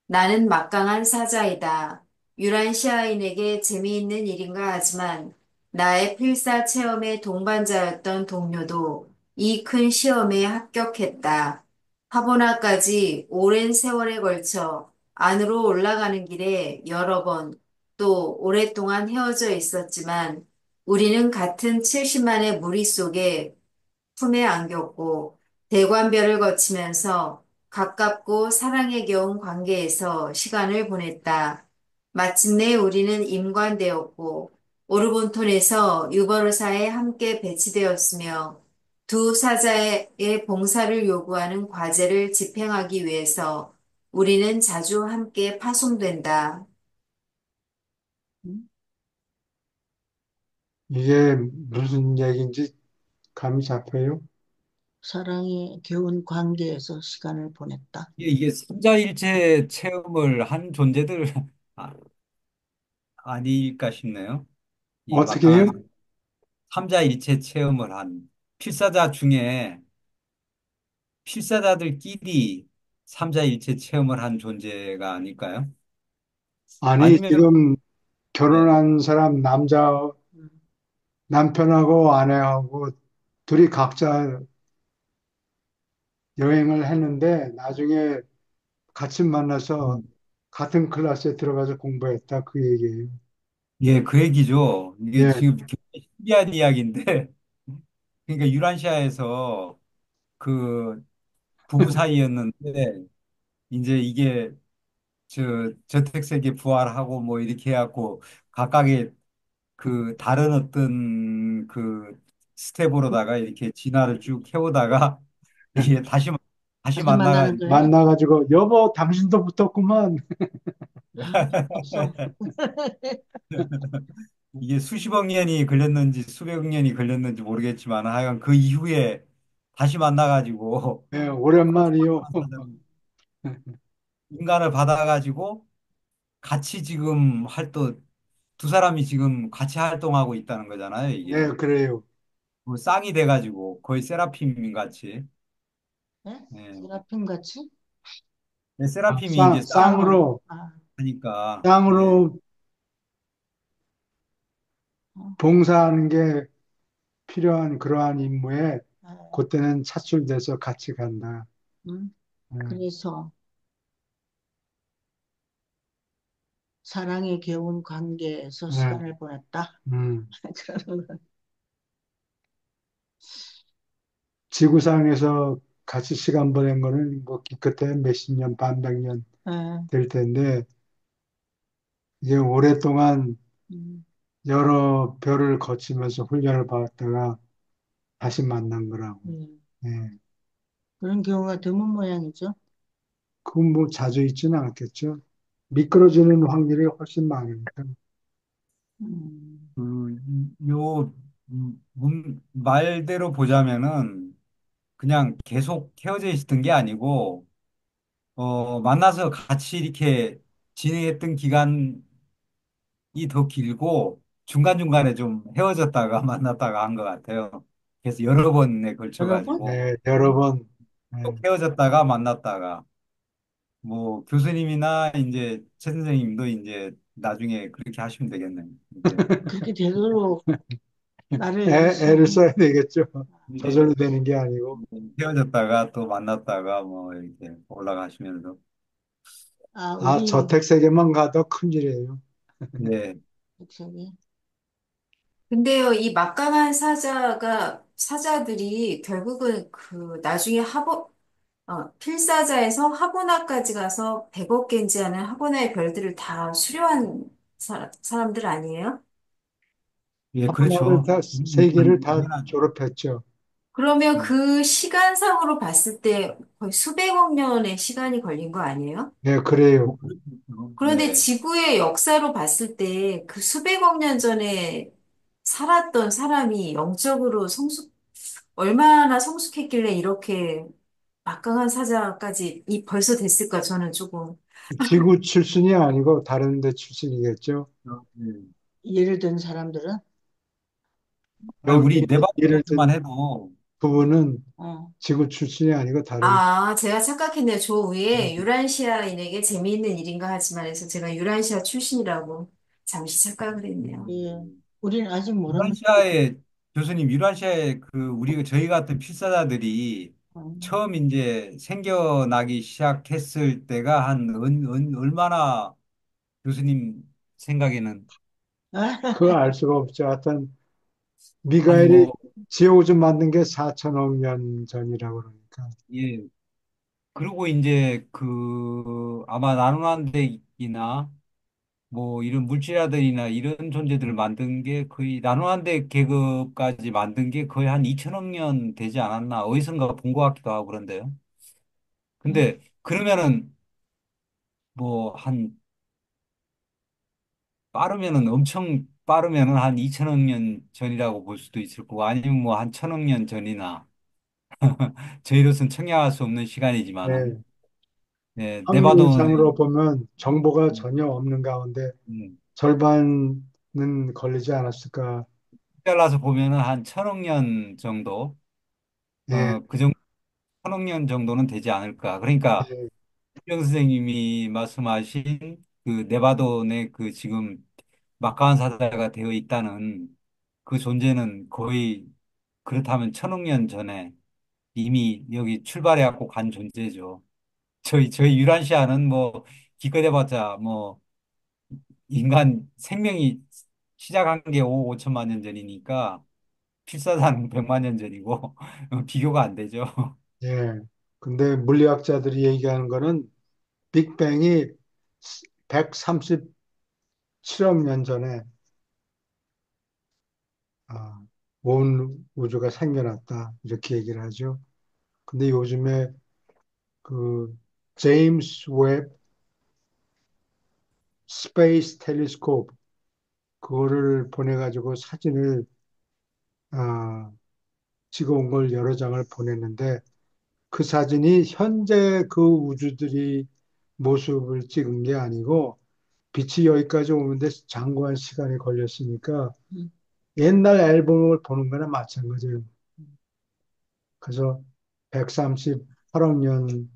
나는 막강한 사자이다. 유란시아인에게 재미있는 일인가 하지만 나의 필사 체험의 동반자였던 동료도 이 큰 시험에 합격했다. 하보나까지 오랜 세월에 걸쳐 안으로 올라가는 길에 여러 번 또 오랫동안 헤어져 있었지만 우리는 같은 70만의 무리 속에 품에 안겼고 대관별을 거치면서 가깝고 사랑에 겨운 관계에서 시간을 보냈다. 마침내 우리는 임관되었고 오르본톤에서 유버르사에 함께 배치되었으며 두 사자의 봉사를 요구하는 과제를 집행하기 위해서 우리는 자주 함께 파송된다. 음? 이게 무슨 얘기인지 감이 잡혀요? 사랑이 겨운 관계에서 시간을 보냈다. 이게 삼자일체 체험을 한 존재들 아, 아닐까 싶네요. 이 어떻게 해요? 막강한 삼자일체 체험을 한 필사자 중에 필사자들끼리 삼자일체 체험을 한 존재가 아닐까요? 아니, 아니면 지금 네. 결혼한 사람 음, 남편하고 아내하고 둘이 각자 여행을 했는데 나중에 같이 만나서 음. 같은 클래스에 들어가서 공부했다 그 얘기예요. 예, 그 얘기죠. 이게 예, 지금 굉장히 신기한 이야기인데, 그러니까 유란시아에서 그 부부 사이였는데, 이제 이게 저택세계 부활하고 뭐 이렇게 해갖고 각각의 그 다른 어떤 그 스텝으로다가 이렇게 진화를 쭉 해오다가 이게 다시 다시 만나는 만나가지고 거예요? 만나가지고 여보 당신도 붙었구만. 벌써. 이게 수십억 년이 걸렸는지 수백억 년이 걸렸는지 모르겠지만 하여간 그 이후에 다시 만나가지고 예, 똑같은 오랜만이요. 인간을 받아가지고 같이 지금 두 사람이 지금 같이 활동하고 있다는 거잖아요, 예, 이게. 그래요. 뭐 쌍이 돼가지고 거의 세라핌 같이. 네? 예. 세라핌 같이? 네, 아, 세라핌이 이제 쌍으로. 쌍으로 아, 하니까, 예. 쌍으로 어, 봉사하는 게 필요한 그러한 임무에 아, 그때는 차출돼서 같이 간다. 음. 예, 그래서 사랑에 겨운 관계에서 예, 시간을 보냈다. 음. 그러는 건, 지구상에서 같이 시간 보낸 거는 뭐 기껏해 몇십 년, 반백 년 예, 될 텐데 이제 오랫동안 음, 여러 별을 거치면서 훈련을 받았다가 다시 만난 거라고. 음. 예. 그런 경우가 드문 모양이죠. 그건 뭐 자주 있지는 않겠죠. 미끄러지는 확률이 훨씬 많으니까. 음, 요, 말대로 보자면은 그냥 계속 헤어져 있었던 게 아니고, 만나서 같이 이렇게 진행했던 기간이 더 길고, 중간중간에 좀 헤어졌다가 만났다가 한 것 같아요. 그래서 여러 번에 여러분? 걸쳐가지고, 네, 여러 번, 또 예. 헤어졌다가 만났다가, 뭐, 교수님이나 이제 최 선생님도 이제 나중에 그렇게 하시면 되겠네요. 이제, 그렇게 되도록 나를 애를 위해서. 써야 되겠죠. 이제 저절로 되는 게 아니고. 헤어졌다가 또 만났다가 뭐, 이렇게 올라가시면서, 아, 아, 우리 저택세계만 가도 큰일이에요. 네. 백석이. 근데요, 이 막강한 사자들이 결국은 그 나중에 필사자에서 하고나까지 가서 100억 개인지 하는 하고나의 별들을 다 수료한 사람들 아니에요? 예, 하고나를 그렇죠. 다, 세 개를 다 당연하죠. 졸업했죠. 그러면 음. 그 시간상으로 봤을 때 거의 수백억 년의 시간이 걸린 거 아니에요? 네, 그래요. 그렇죠. 그런데 네. 지구의 역사로 봤을 때 그 수백억 년 전에 살았던 사람이 영적으로 얼마나 성숙했길래 이렇게 막강한 사자까지 벌써 됐을까? 저는 조금. 지구 출신이 아니고 다른 데 출신이겠죠. 네. 예를 든 사람들은, 아니, 여기 우리 예를 네바다만 든 해도, 부분은 어, 지구 출신이 아니고 다른, 아, 제가 착각했네요. 저 위에 유란시아인에게 재미있는 일인가 하지만 해서 제가 유란시아 출신이라고 잠시 착각을 했네요. 예, 우리는 아직 모릅니다. 유란시아의, 교수님, 유란시아의 저희 같은 필사자들이 어. 처음 이제 생겨나기 시작했을 때가 얼마나 교수님 생각에는 그거 알 수가 없죠. 하여튼, 한 미가엘이 뭐, 지오즈 만든 게 4천억 년 전이라고 그러니까. 예, 그리고 이제 아마 나누란대기나 뭐 이런 물질아들이나 이런 존재들을 만든 게 거의 나노한대 계급까지 만든 게 거의 한 2천억 년 되지 않았나 어디선가 본 것 같기도 하고 그런데요. 음, 근데 그러면은 뭐 한 빠르면은 엄청 빠르면은 한 2천억 년 전이라고 볼 수도 있을 거고 아니면 뭐 한 천억 년 전이나 저희로서는 청량할 수 없는 시간이지만은 네. 네, 확률상으로 네바다는 보면 정보가 음, 전혀 없는 가운데 음, 절반은 걸리지 않았을까. 잘라서 보면은 한 천억 년 정도 예, 그 정도 천억 년 정도는 되지 않을까. 그러니까 예, 정 선생님이 말씀하신 그 네바돈의 그 지금 막강한 사자가 되어 있다는 그 존재는 거의 그렇다면 천억 년 전에 이미 여기 출발해갖고 간 존재죠. 저희 유란시아는 뭐 기껏해봤자 뭐 인간 생명이 시작한 게 5천만 년 전이니까 필사상 100만 년 전이고 비교가 안 되죠. 예. 근데 물리학자들이 얘기하는 거는 빅뱅이 137억 년 전에 아, 온 우주가 생겨났다. 이렇게 얘기를 하죠. 근데 요즘에 그 제임스 웹 스페이스 텔레스코프 그거를 보내가지고 사진을 아, 찍어온 걸 여러 장을 보냈는데 그 사진이 현재 그 우주들이 모습을 찍은 게 아니고 빛이 여기까지 오는데 장구한 시간이 걸렸으니까 음, 옛날 앨범을 보는 거나 마찬가지예요. 그래서 138억 년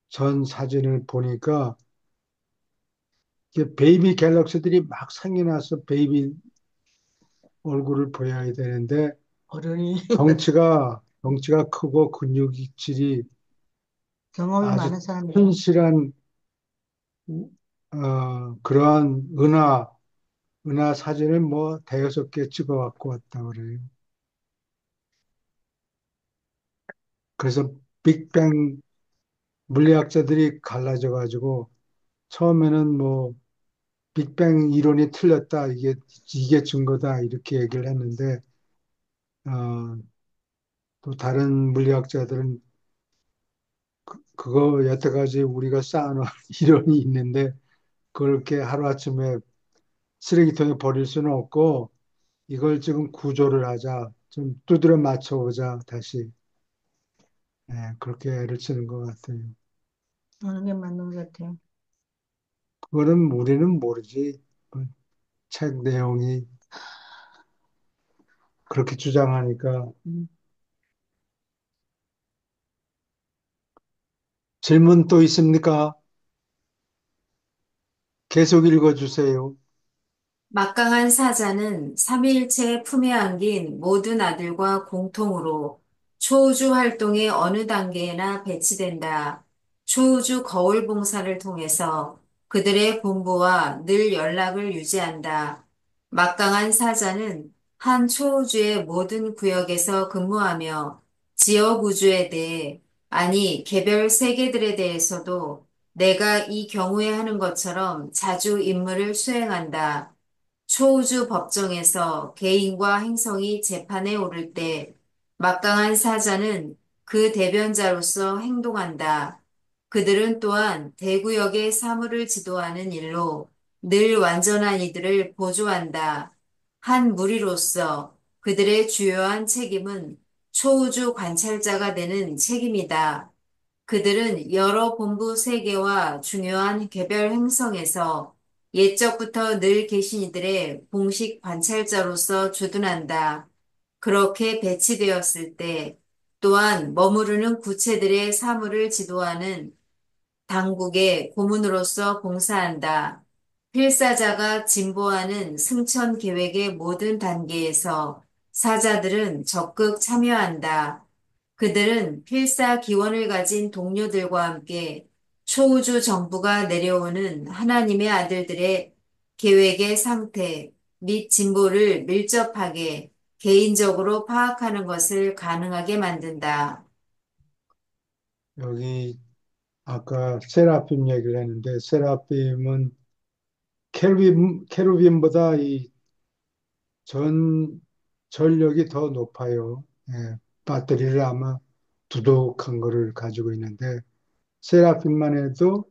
전 사진을 보니까 이게 베이비 갤럭시들이 막 생겨나서 베이비 얼굴을 보여야 되는데 어른이 덩치가 크고 근육질이 경험이 아주 많은 사람이죠. 튼실한 그러한 은하 사진을 뭐 대여섯 개 찍어 갖고 왔다 그래요. 그래서 빅뱅 물리학자들이 갈라져 가지고 처음에는 뭐 빅뱅 이론이 틀렸다 이게 증거다 이렇게 얘기를 했는데 어, 또 다른 물리학자들은 그거 여태까지 우리가 쌓아놓은 이론이 있는데 그걸 이렇게 하루아침에 쓰레기통에 버릴 수는 없고 이걸 지금 구조를 하자 좀 두드려 맞춰보자 다시 그렇게 애를 쓰는 것 같아요. 하는 게 맞는 것 같아요. 그거는 우리는 모르지. 그책 내용이 그렇게 주장하니까 음. 질문 또 있습니까? 계속 읽어주세요. 막강한 사자는 삼위일체 품에 안긴 모든 아들과 공통으로 초우주 활동의 어느 단계에나 배치된다. 초우주 거울 봉사를 통해서 그들의 본부와 늘 연락을 유지한다. 막강한 사자는 한 초우주의 모든 구역에서 근무하며 지역 우주에 대해, 아니 개별 세계들에 대해서도 내가 이 경우에 하는 것처럼 자주 임무를 수행한다. 초우주 법정에서 개인과 행성이 재판에 오를 때 막강한 사자는 그 대변자로서 행동한다. 그들은 또한 대구역의 사물을 지도하는 일로 늘 완전한 이들을 보조한다. 한 무리로서 그들의 주요한 책임은 초우주 관찰자가 되는 책임이다. 그들은 여러 본부 세계와 중요한 개별 행성에서 옛적부터 늘 계신 이들의 공식 관찰자로서 주둔한다. 그렇게 배치되었을 때 또한 머무르는 구체들의 사물을 지도하는 당국의 고문으로서 봉사한다. 필사자가 진보하는 승천 계획의 모든 단계에서 사자들은 적극 참여한다. 그들은 필사 기원을 가진 동료들과 함께 초우주 정부가 내려오는 하나님의 아들들의 계획의 상태 및 진보를 밀접하게 개인적으로 파악하는 것을 가능하게 만든다. 여기 아까 세라핌 얘기를 했는데 세라핌은 케루빔보다 이 전 전력이 더 높아요. 예, 배터리를 아마 두둑한 거를 가지고 있는데 세라핌만 해도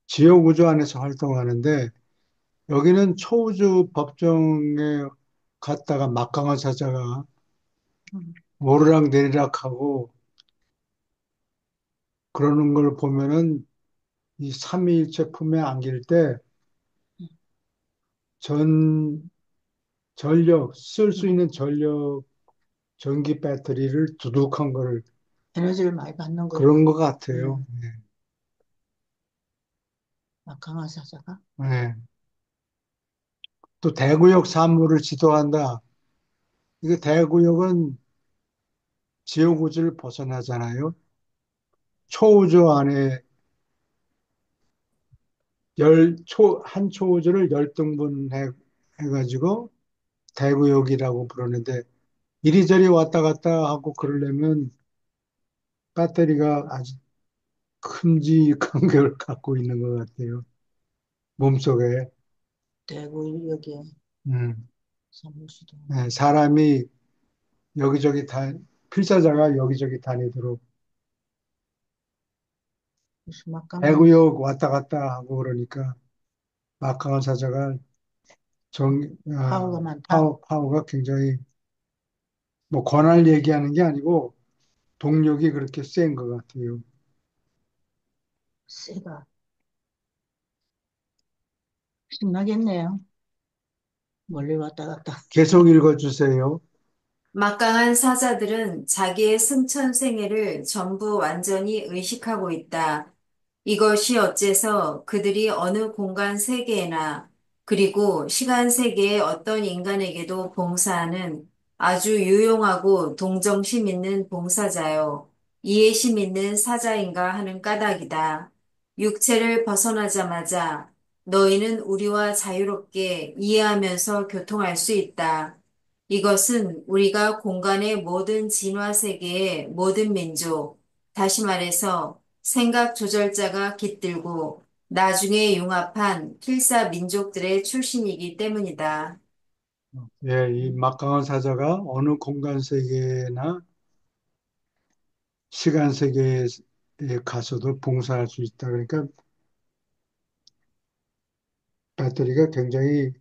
지옥 우주 안에서 활동하는데 여기는 초우주 법정에 갔다가 막강한 사자가 음, 오르락 내리락하고 그러는 걸 보면은 이 삼위일체 품에 안길 때 전 전력 쓸 수 음. 있는 전력 전기 배터리를 두둑한 거를 에너지를 많이 받는 거고. 그런 것 같아요. 음, 막강한 사자가. 네. 네. 또 대구역 산무를 지도한다. 이게 대구역은 지옥우주를 벗어나잖아요. 초우주 안에 한 초우주를 해가지고 대구역이라고 부르는데 이리저리 왔다 갔다 하고 그러려면 배터리가 아주 큼직한 걸 갖고 있는 것 같아요. 몸속에. 대구 여기에 음. 사무실도. 네, 사람이 여기저기 필사자가 여기저기 다니도록 무슨 막강한 대구역 왔다 갔다 하고 그러니까 막강한 사자가 파워가 많다. 파워가 굉장히 뭐 권한을 얘기하는 게 아니고 동력이 그렇게 센 것 같아요. 새가 신나겠네요. 멀리 왔다 갔다. 계속 읽어주세요. 막강한 사자들은 자기의 승천 생애를 전부 완전히 의식하고 있다. 이것이 어째서 그들이 어느 공간 세계에나 그리고 시간 세계의 어떤 인간에게도 봉사하는 아주 유용하고 동정심 있는 봉사자요. 이해심 있는 사자인가 하는 까닭이다. 육체를 벗어나자마자 너희는 우리와 자유롭게 이해하면서 교통할 수 있다. 이것은 우리가 공간의 모든 진화 세계의 모든 민족, 다시 말해서 생각 조절자가 깃들고 나중에 융합한 필사 민족들의 출신이기 때문이다. 예, 이 막강한 사자가 어느 공간 세계나 시간 세계에 가서도 봉사할 수 있다. 그러니까 배터리가 굉장히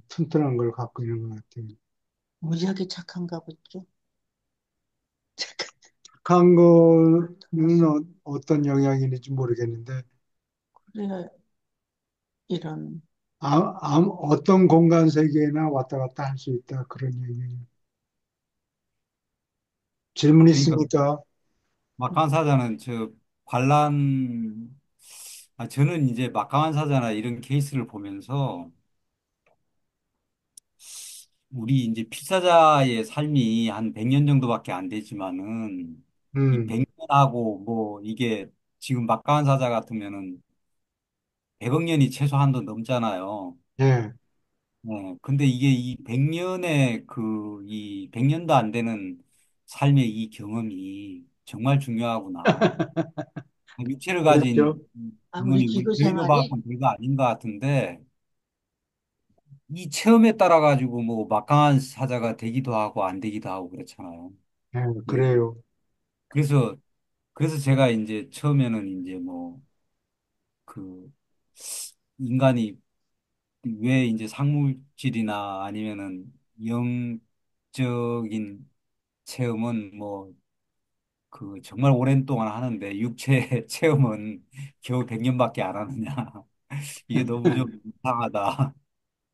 튼튼한 걸 갖고 있는 것 같아요. 무지하게 착한가 보죠. 착한, 착한 거는 그렇다면서. 어떤 영향이 있는지 모르겠는데 그래, 이런, 어떤 공간 세계나 왔다 갔다 할 수 있다. 그런 얘기예요. 질문 그러니까 있습니까? 막강한 사자는 저는 이제 막강한 사자나 이런 케이스를 보면서 우리 이제 필사자의 삶이 한 100년 정도밖에 안 되지만은 이 음, 100년하고 뭐 이게 지금 막강한 사자 같으면은 100억 년이 최소한도 넘잖아요. 예. 근데 이게 이 100년의 이 100년도 안 되는 삶의 이 경험이 정말 중요하구나. 육체를 그렇죠. 가진 아무리 경험이 우리 지구 저희로 생활이, 봐서는 별거 아닌 것 같은데 이 체험에 따라 가지고 뭐 막강한 사자가 되기도 하고 안 되기도 하고 그렇잖아요. 예, 예. 그래요. 그래서 제가 이제 처음에는 이제 뭐 그 인간이 왜 이제 상물질이나 아니면은 영적인 체험은 뭐 정말 오랜 동안 하는데 육체 체험은 겨우 100년밖에 안 하느냐. 이게 너무 좀 이상하다.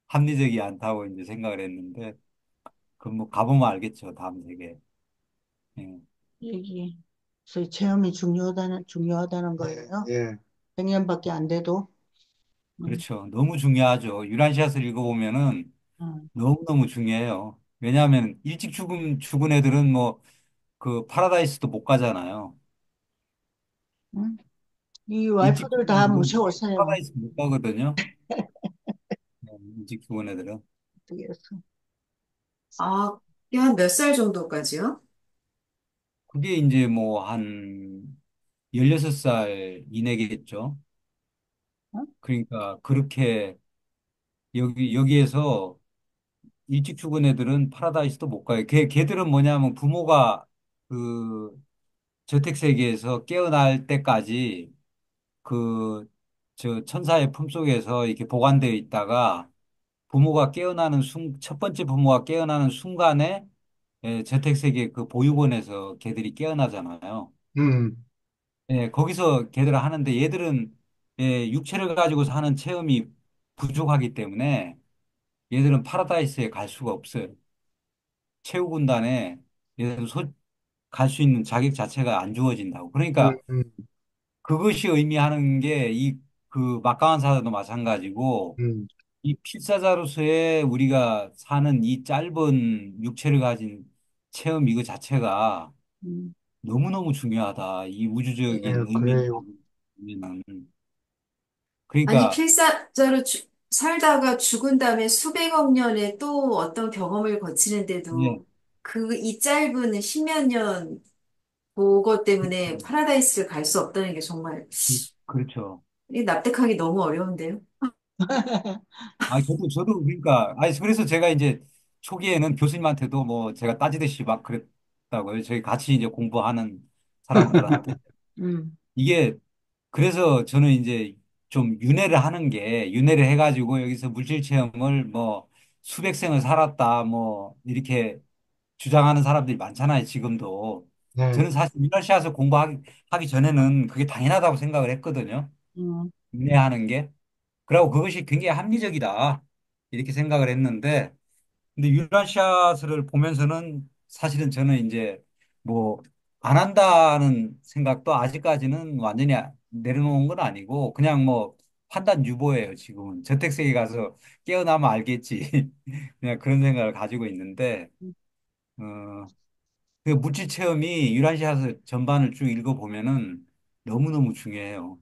합리적이 않다고 이제 생각을 했는데 그 뭐 가보면 알겠죠. 다음 세계. 예. 여기, 소위 체험이 중요하다는 거예요. 예. 100년밖에 안 돼도. 음, 그렇죠. 너무 중요하죠. 유란시아스를 읽어보면은 음, 너무너무 중요해요. 왜냐하면 일찍 죽은 애들은 뭐 파라다이스도 못 가잖아요. 음. 이 일찍 와이프들 죽은 다 애들은 무서웠어요. 파라다이스 못 가거든요. 일찍 죽은 애들은. 어떻게 해서. 아, 한 몇 살 정도까지요? 그게 이제 뭐 한 16살 이내겠죠. 어? 그러니까 그렇게 여기에서 일찍 죽은 애들은 파라다이스도 못 가요. 걔들은 뭐냐면 부모가 그 저택 세계에서 깨어날 때까지 그 저 천사의 품속에서 이렇게 보관되어 있다가 부모가 깨어나는 첫 번째 부모가 깨어나는 순간에 저택 세계 그 보육원에서 걔들이 깨어나잖아요. 음, 예, 거기서 걔들 하는데 얘들은 육체를 가지고 사는 체험이 부족하기 때문에 얘들은 파라다이스에 갈 수가 없어요. 최후군단에 얘들은 갈 수 있는 자격 자체가 안 주어진다고. 음, 그러니까 그것이 의미하는 게 이 그 막강한 사자도 마찬가지고 음, 이 필사자로서의 우리가 사는 이 짧은 육체를 가진 체험 이거 자체가 음. 너무너무 중요하다. 이 예, 우주적인 그래요. 의미는. 아니, 그러니까 필사자로 살다가 죽은 다음에 수백억 년의 또 어떤 경험을 예, 거치는데도 이 짧은 십몇 년 그것 때문에 파라다이스를 갈 수 없다는 게 정말 그렇죠. 이 납득하기 너무 어려운데요. 아, 저도 그러니까, 아니, 그래서 제가 이제 초기에는 교수님한테도 뭐 제가 따지듯이 막 그랬다고요. 저희 같이 이제 공부하는 사람들한테. 음, 이게, 그래서 저는 이제 좀 윤회를 해가지고 여기서 물질 체험을 뭐 수백 생을 살았다 뭐 이렇게 주장하는 사람들이 많잖아요, 지금도. 네, 저는 사실 유라시아에서 공부하기 전에는 그게 당연하다고 생각을 했거든요. 음, 윤회하는 게. 그리고 그것이 굉장히 합리적이다. 이렇게 생각을 했는데, 근데 유라시아스를 보면서는 사실은 저는 이제 뭐 안 한다는 생각도 아직까지는 완전히 내려놓은 건 아니고 그냥 뭐 판단 유보예요, 지금은. 저택세에 가서 깨어나면 알겠지. 그냥 그런 생각을 가지고 있는데, 어, 그 물질 체험이 유라시아스 전반을 쭉 읽어보면은 너무너무 중요해요.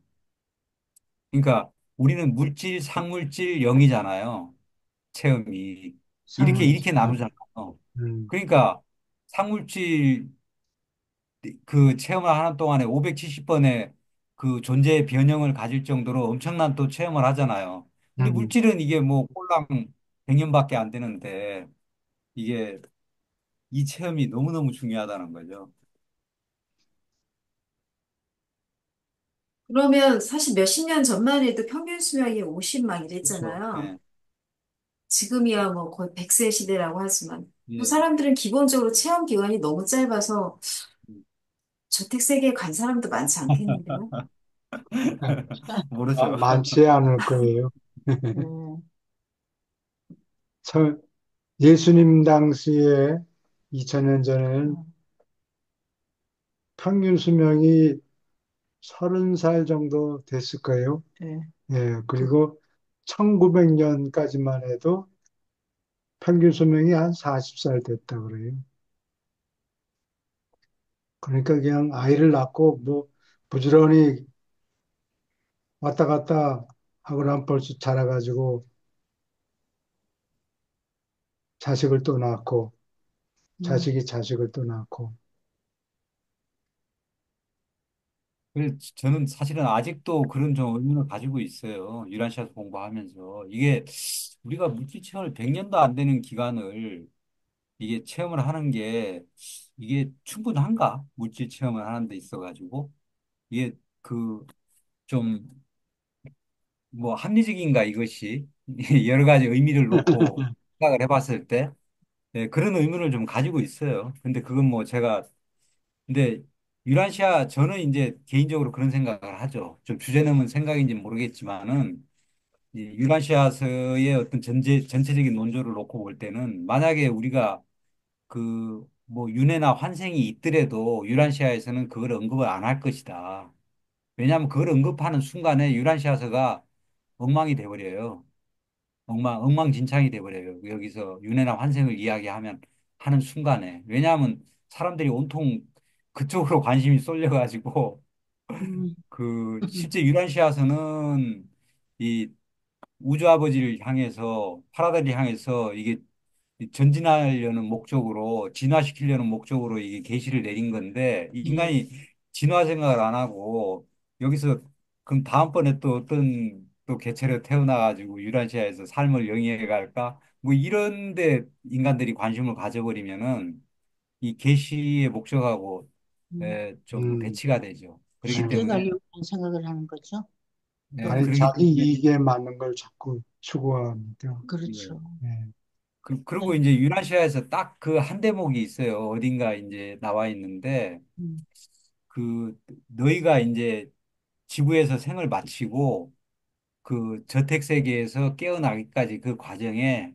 그러니까 우리는 물질, 상물질, 영이잖아요. 체험이 이렇게 상물질. 나누잖아요. 음, 그러니까 상물질 그 체험을 하는 동안에 570번의 그 존재의 변형을 가질 정도로 엄청난 또 체험을 하잖아요. 근데 음. 물질은 이게 뭐 꼴랑 100년밖에 안 되는데 이게 이 체험이 너무너무 중요하다는 거죠. 그러면 사실 몇십 년 전만 해도 평균 수명이 50 막 그렇죠. 이랬잖아요. 예. 지금이야 뭐 거의 100세 시대라고 하지만 뭐 예. 사람들은 기본적으로 체험 기간이 너무 짧아서 음. 저택 세계에 간 사람도 많지 않겠는데요. 모르죠. 많지 않을 거예요. 네. 저, 예수님 당시에 2000년 전에는 어, 평균 수명이 30살 정도 됐을 거예요. 네. 예, 그, 그리고 1900년까지만 해도 평균 수명이 한 40살 됐다 그래요. 그러니까 그냥 아이를 낳고 뭐 부지런히 왔다 갔다 하고 나면 벌써 자라가지고 자식을 또 낳고 음, 자식이 자식을 또 낳고. 그래서 저는 사실은 아직도 그런 좀 의문을 가지고 있어요. 유란시아서 공부하면서. 이게 우리가 물질 체험을 100년도 안 되는 기간을 이게 체험을 하는 게 이게 충분한가? 물질 체험을 하는 데 있어가지고. 이게 그 좀 뭐 합리적인가 이것이 여러 가지 의미를 놓고 생각을 해봤을 때 그런 의문을 좀 가지고 있어요. 근데 그건 뭐 제가 근데 유라시아 저는 이제 개인적으로 그런 생각을 하죠. 좀 주제넘은 생각인지는 모르겠지만은 이 유라시아서의 어떤 전체적인 논조를 놓고 볼 때는 만약에 우리가 그 뭐 윤회나 환생이 있더라도 유라시아에서는 그걸 언급을 안 할 것이다. 왜냐하면 그걸 언급하는 순간에 유라시아서가 엉망이 돼버려요. 엉망진창이 돼버려요. 여기서 윤회나 환생을 이야기하면 하는 순간에. 왜냐하면 사람들이 온통 그쪽으로 관심이 쏠려가지고 음, 그 실제 유란시아서는 이 우주 아버지를 향해서 파라다이를 향해서 이게 진화시키려는 목적으로 이게 계시를 내린 건데 음, 인간이 진화 생각을 안 하고 여기서 그럼 다음번에 또 어떤 또 개체로 태어나가지고 유라시아에서 삶을 영위해 갈까? 뭐 이런데 인간들이 관심을 가져버리면은 이 계시의 목적하고 음, 좀 음, 배치가 되죠. 그렇기 쉽게 때문에 가려고 생각을 하는 거죠. 또, 아니, 그렇기 자기 때문에 이익에 맞는 걸 자꾸 추구합니다. 예. 그렇죠. 예. 그리고 이제 유라시아에서 딱 그 한 대목이 있어요. 어딘가 이제 나와 있는데 음. 그 너희가 이제 지구에서 생을 마치고 그 저택 세계에서 깨어나기까지 그 과정에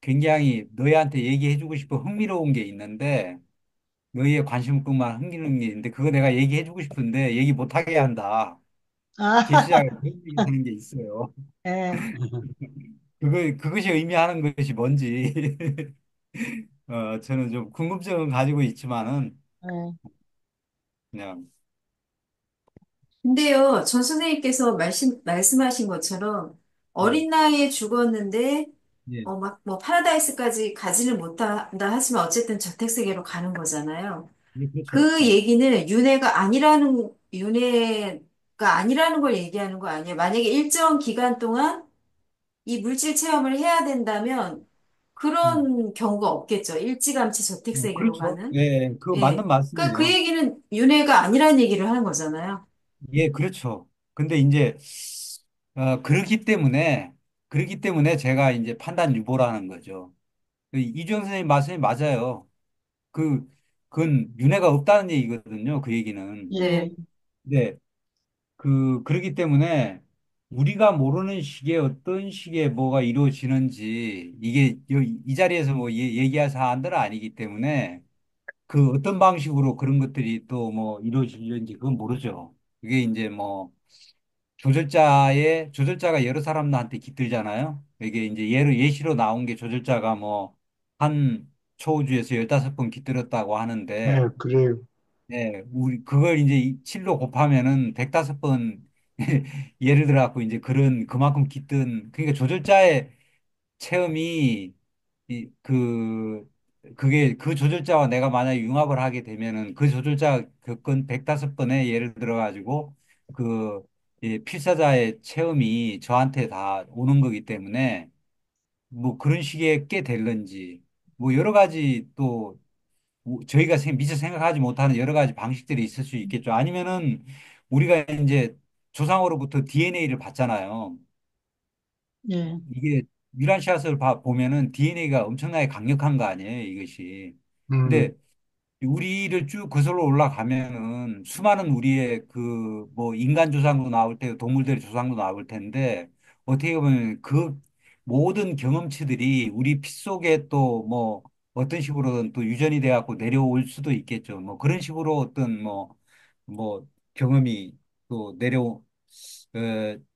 굉장히 너희한테 얘기해주고 싶은 흥미로운 게 있는데 너희의 관심을 끌만 흥미로운 게 있는데 그거 내가 얘기해주고 싶은데 얘기 못하게 한다. 아, 계시자가 그런 얘기 하는 게 있어요. 예, 그것이 의미하는 것이 뭔지 저는 좀 궁금증은 가지고 있지만은 예, 그냥 근데요, 전 선생님께서 말씀하신 것처럼 예, 어린 나이에 죽었는데, 예, 막, 뭐, 파라다이스까지 가지는 못한다 하지만 어쨌든 저택세계로 가는 거잖아요. 예, 그렇죠. 그 예. 얘기는 윤회가 아니라는 걸 얘기하는 거 아니에요? 만약에 일정 기간 동안 이 물질 체험을 해야 된다면 음. 그런 경우가 없겠죠. 일찌감치 저택세계로 그렇죠. 가는. 예, 그거 맞는 예. 그러니까 그 말씀이에요. 얘기는 윤회가 아니라는 얘기를 하는 거잖아요. 예, 그렇죠. 근데 이제 그렇기 때문에 제가 이제 판단 유보라는 거죠. 이주영 선생님 말씀이 맞아요. 그 그건 윤회가 없다는 얘기거든요. 그 얘기는. 예, 네. 네. 그렇기 때문에 우리가 모르는 시기에 어떤 시기에 뭐가 이루어지는지 이게 이 자리에서 뭐 얘기할 사안들은 아니기 때문에 그 어떤 방식으로 그런 것들이 또 뭐 이루어지는지 그건 모르죠. 그게 이제 뭐 조절자가 여러 사람한테 깃들잖아요. 이게 이제 예시로 나온 게 조절자가 뭐 한 초우주에서 15번 깃들었다고 하는데 예, 그래요. 네, 우리 그걸 이제 7로 곱하면은 105번 예를 들어 갖고 이제 그만큼 깃든 그러니까 조절자의 체험이 그게 그 조절자와 내가 만약에 융합을 하게 되면은 그 조절자 겪은 105번에 예를 들어 가지고 그 필사자의 체험이 저한테 다 오는 거기 때문에 뭐 그런 식의 꽤 될런지 뭐 여러 가지 또 저희가 미처 생각하지 못하는 여러 가지 방식들이 있을 수 있겠죠. 아니면은 우리가 이제 조상으로부터 DNA를 받잖아요. 예, 이게 뮤란시아스를 보면은 DNA가 엄청나게 강력한 거 아니에요, 이것이. 음, 근데 우리를 쭉 거슬러 올라가면은 수많은 우리의 그 뭐 인간 조상도 나올 때 동물들의 조상도 나올 텐데 어떻게 보면 그 모든 경험치들이 우리 피 속에 또 뭐 어떤 식으로든 또 유전이 돼 갖고 내려올 수도 있겠죠. 뭐 그런 식으로 어떤 뭐 경험이 또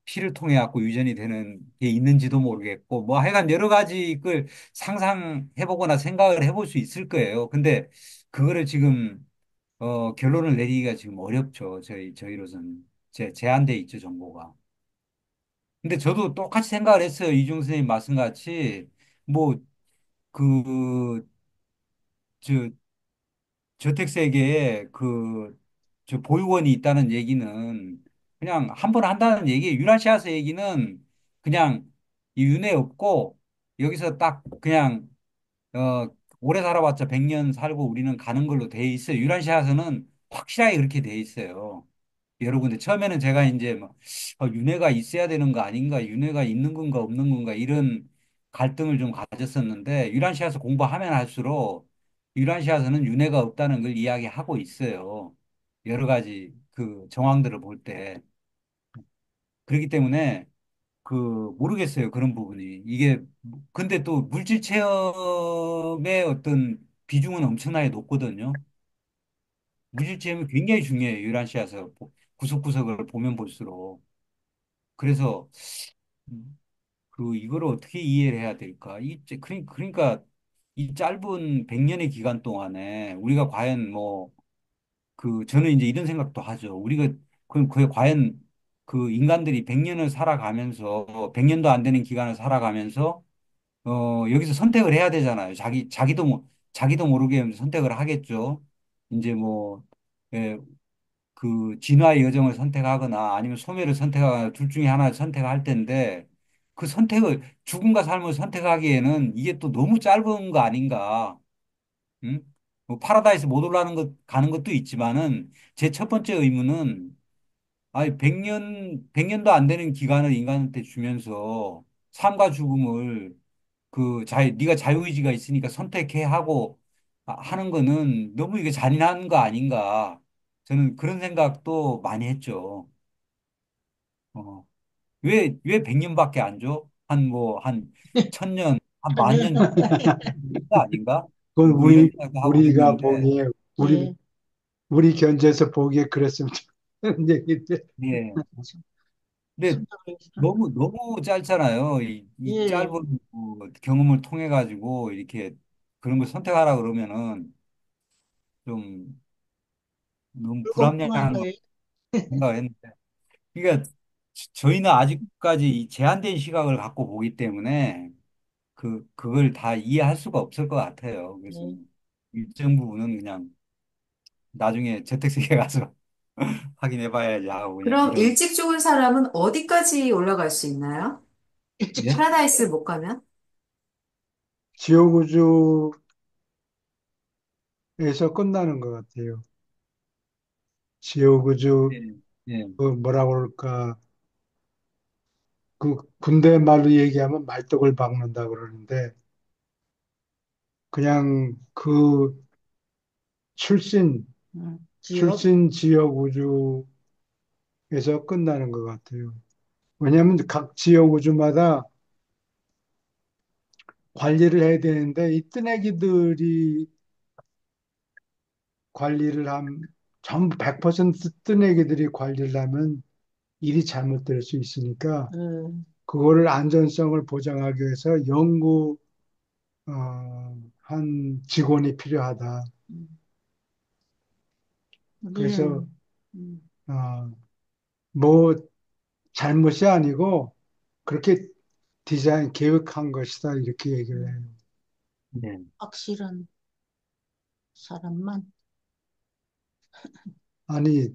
피를 통해 갖고 유전이 되는 게 있는지도 모르겠고 뭐 하여간 여러 가지 걸 상상해 보거나 생각을 해볼 수 있을 거예요. 근데 그거를 지금 결론을 내리기가 지금 어렵죠. 저희로서는 제한돼 있죠, 정보가. 근데 저도 똑같이 생각을 했어요. 이중 선생님 말씀 같이 뭐 그 저 저택세계에 저 보육원이 있다는 얘기는 그냥 한 번 한다는 얘기. 유라시아스 얘기는 그냥 이 윤회 없고 여기서 딱 그냥 어, 오래 살아봤자 100년 살고 우리는 가는 걸로 돼 있어요. 유라시아에서는 확실하게 그렇게 돼 있어요. 여러 군데. 처음에는 제가 이제 뭐, 윤회가 있어야 되는 거 아닌가, 윤회가 있는 건가 없는 건가 이런 갈등을 좀 가졌었는데 유라시아에서 공부하면 할수록 유라시아에서는 윤회가 없다는 걸 이야기하고 있어요. 여러 가지 그 정황들을 볼 때. 그렇기 때문에 모르겠어요. 그런 부분이. 이게, 근데 또 물질 체험의 어떤 비중은 엄청나게 높거든요. 물질 체험이 굉장히 중요해요. 유란시아에서 구석구석을 보면 볼수록. 그래서, 음, 이거를 어떻게 이해를 해야 될까? 그러니까 이 짧은 100년의 기간 동안에 우리가 과연 저는 이제 이런 생각도 하죠. 우리가, 그게 과연 그 인간들이 100년을 살아가면서, 100년도 안 되는 기간을 살아가면서 여기서 선택을 해야 되잖아요. 자기도 모르게 선택을 하겠죠. 이제 예, 그 진화의 여정을 선택하거나 아니면 소멸을 선택하거나 둘 중에 하나를 선택할 텐데 그 선택을 죽음과 삶을 선택하기에는 이게 또 너무 짧은 거 아닌가? 응? 뭐 파라다이스 못 올라가는 것 가는 것도 있지만은 제 첫 번째 의문은 아니 100년도 안 되는 기간을 인간한테 주면서 삶과 죽음을 그 네가 자유의지가 있으니까 선택해 하고 하는 거는 너무 이게 잔인한 거 아닌가. 저는 그런 생각도 많이 했죠. 어. 왜 100년밖에 안 줘? 한 1000년, 한 아니요. 만년 거 아닌가? 그건 뭐 이런 생각도 하고 우리가 했는데, 보기에, 예, 우리 견제에서 보기에 그랬으면 좋겠는 얘기인데. 예. 근데 생각을, 너무 짧잖아요. 이 짧은 예, 경험을 통해 가지고 이렇게 그런 걸 선택하라 그러면은 좀 너무 불합리한 거 불공평하다. 생각을 했는데. 그러니까 저희는 아직까지 이 제한된 시각을 갖고 보기 때문에 그걸 다 이해할 수가 없을 것 같아요. 그래서 예, 일정 부분은 그냥 나중에 재택세계 가서 확인해 봐야지 하고 그냥 그럼 이런. 일찍 죽은 사람은 어디까지 올라갈 수 있나요? 일찍 예? 죽, 파라다이스 못 가면? 지옥우주에서 끝나는 것 같아요. 지옥우주, 예. 예. 그 뭐라 그럴까, 그 군대 말로 얘기하면 말뚝을 박는다 그러는데, 그냥 그 출신, 지옥, 출신 지역우주에서 끝나는 것 같아요. 왜냐하면 각 지역우주마다 관리를 해야 되는데, 이 뜨내기들이 관리를 전부 100% 뜨내기들이 관리를 하면 일이 잘못될 수 있으니까, 음, 그거를 안전성을 보장하기 위해서 한 직원이 필요하다. 음, 그래서, 우리는, 음, 어, 뭐, 잘못이 아니고, 그렇게 계획한 것이다. 이렇게 얘기를 음, 해요. 예. 확실한 사람만, 아니,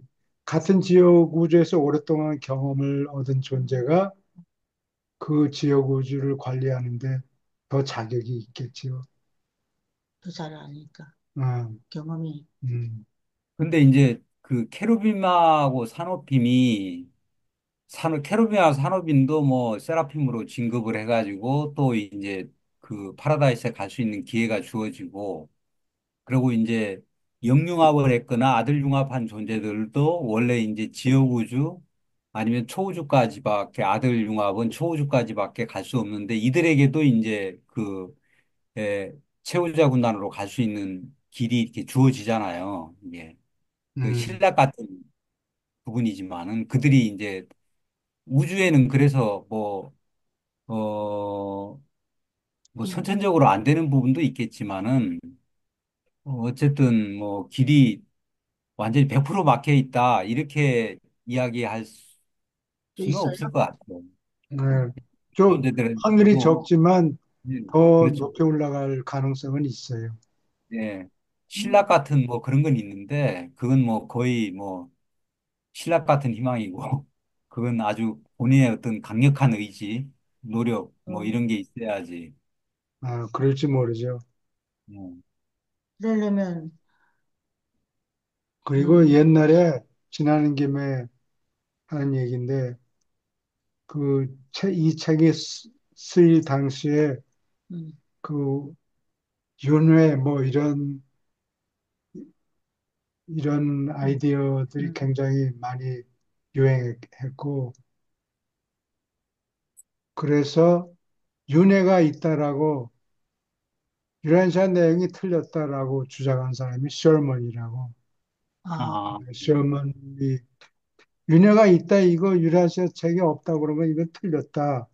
같은 지역 우주에서 오랫동안 경험을 얻은 존재가 그 지역 우주를 관리하는데 더 자격이 있겠지요. 더 잘 아니까, 어, 경험이, 음, 근데 이제 그 케루빔하고 산호빔이 케루빔하고 산호빔도 뭐 세라핌으로 진급을 해가지고 또 이제 그 파라다이스에 갈 수 있는 기회가 주어지고 그리고 이제 영융합을 했거나 아들융합한 존재들도 원래 이제 지역우주 아니면 초우주까지밖에 아들융합은 초우주까지밖에 갈 수 없는데 이들에게도 이제 최우자 군단으로 갈 수 있는 길이 이렇게 주어지잖아요. 이게 그 음, 신라 같은 부분이지만은 그들이 이제 우주에는 그래서 어, 뭐 음, 선천적으로 안 되는 부분도 있겠지만은 어쨌든 뭐 길이 완전히 100% 막혀 있다. 이렇게 이야기할 또 수는 있어요? 없을 것 같아요. 네. 좀 존재들은 확률이 있고, 적지만 예, 더 그렇죠. 높이 올라갈 가능성은 있어요. 예. 음, 신락 같은 뭐 그런 건 있는데, 그건 뭐 거의 뭐 신락 같은 희망이고, 그건 아주 본인의 어떤 강력한 의지, 노력, 뭐 어, 이런 게 있어야지. 아, 그럴지 모르죠. 예. 그러려면, 그리고 음, 옛날에 지나는 김에 하는 얘기인데 이 책이 쓰일 당시에 음, 그 윤회 뭐 이런 음, 아이디어들이 음, 굉장히 많이 유행했고 그래서 윤회가 있다라고 유엔시아 내용이 틀렸다라고 주장한 사람이 셔먼이라고. 아, 아, 셔먼이 윤회가 있다 이거 유라시아 책이 없다 그러면 이거 틀렸다.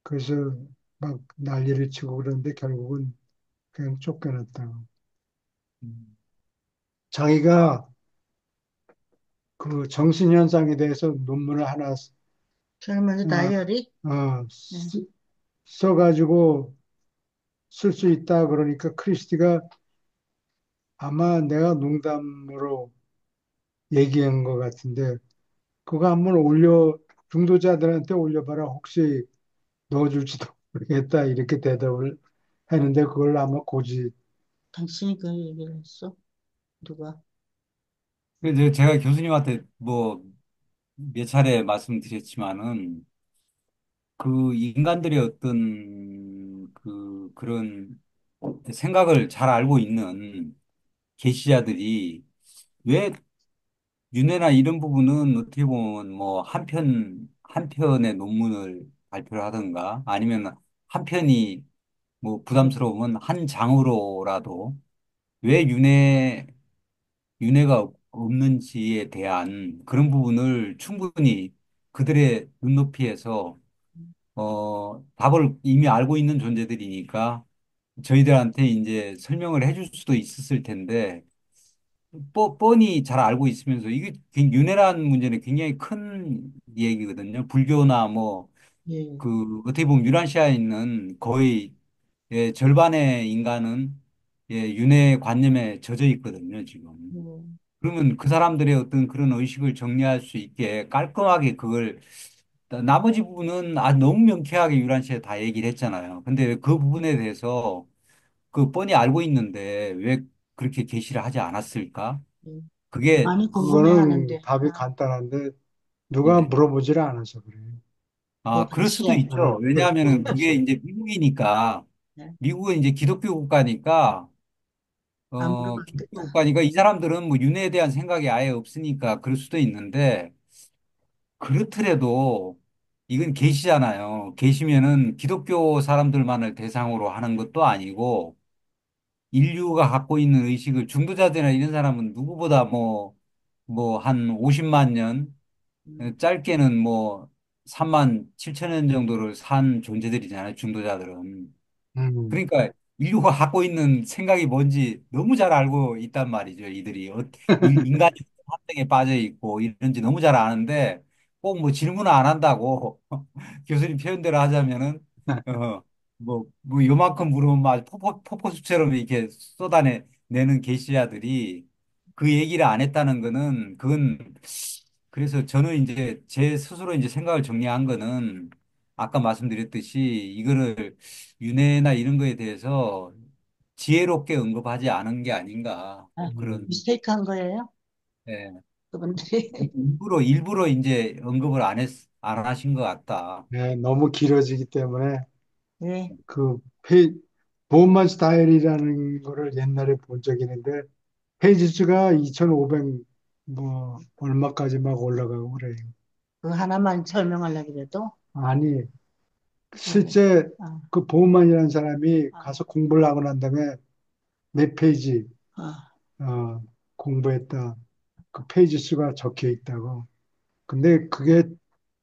그래서 막 난리를 치고 그러는데 결국은 그냥 쫓겨났다고. 음, 자기가 그 정신현상에 대해서 논문을 하나 젊은이 다이어리? 네. 써가지고 쓸 수 있다 그러니까 크리스티가 아마 내가 농담으로 얘기한 것 같은데 그거 한번 중도자들한테 올려봐라. 혹시 넣어줄지도 모르겠다. 이렇게 대답을 했는데 그걸 아마 고지. 당신이 그 얘기를 했어? 누가? 그래서 제가 교수님한테 뭐 몇 차례 말씀드렸지만은 그 인간들의 어떤 그런 생각을 잘 알고 있는 계시자들이 왜 윤회나 이런 부분은 어떻게 보면 뭐 한 편의 논문을 발표를 하든가 아니면 한 편이 뭐 부담스러우면 한 장으로라도 왜 윤회가 없는지에 대한 그런 부분을 충분히 그들의 눈높이에서 답을 이미 알고 있는 존재들이니까 저희들한테 이제 설명을 해줄 수도 있었을 텐데 뻔히 잘 알고 있으면서 이게 윤회라는 문제는 굉장히 큰 얘기거든요. 불교나 뭐 예, 그 어떻게 보면 유라시아에 있는 거의 예, 절반의 인간은 예, 윤회 관념에 젖어 있거든요, 지금. 예, 그러면 그 사람들의 어떤 그런 의식을 정리할 수 있게 깔끔하게 그걸 나머지 부분은 너무 명쾌하게 유란시에 다 얘기를 했잖아요. 근데 그 부분에 대해서 그 뻔히 알고 있는데 왜 그렇게 게시를 하지 않았을까? 예. 그게 많이 그거는 궁금해하는데, 답이 아, 간단한데 누가 네. 물어보질 않아서 그래요. 그 그럴 수도 당시에, 있죠. 왜냐하면은 그게 그렇지. 이제 미국이니까 예, 미국은 이제 기독교 국가니까 안 기독교 물어봤겠다. 국가니까 이 사람들은 뭐 윤회에 대한 생각이 아예 없으니까 그럴 수도 있는데 그렇더라도 이건 계시잖아요. 계시면은 기독교 사람들만을 대상으로 하는 것도 아니고 인류가 갖고 있는 의식을 중도자들이나 이런 사람은 누구보다 뭐 한 50만 년, 음, 짧게는 뭐 3만 7천 년 정도를 산 존재들이잖아요. 중도자들은. 음, 그러니까 인류가 갖고 있는 생각이 뭔지 너무 잘 알고 있단 말이죠. 이들이 인간이 환경에 빠져 있고 이런지 너무 잘 아는데 꼭 뭐 질문을 안 한다고 교수님 표현대로 하자면은 뭐 요만큼 물으면 막 폭포수처럼 이렇게 쏟아내는 계시자들이 그 얘기를 안 했다는 거는 그건 그래서 저는 이제 제 스스로 이제 생각을 정리한 거는 아까 말씀드렸듯이 이거를 윤회나 이런 거에 대해서 지혜롭게 언급하지 않은 게 아닌가 아, 뭐 그런 미스테이크 한 거예요? 예. 그분들이. 일부러 이제 언급을 안 하신 것 같다. 네, 너무 길어지기 때문에 예, 그 보험만 스타일이라는 거를 옛날에 본 적이 있는데 페이지 수가 2,500 뭐 얼마까지 막 올라가고 그래요. 그 하나만 설명하려고 그래도, 아니 예, 실제 아, 그 보험만이라는 사람이 아, 가서 공부를 하고 난 다음에 몇 페이지 아, 어, 공부했다. 그 페이지 수가 적혀 있다고. 근데 그게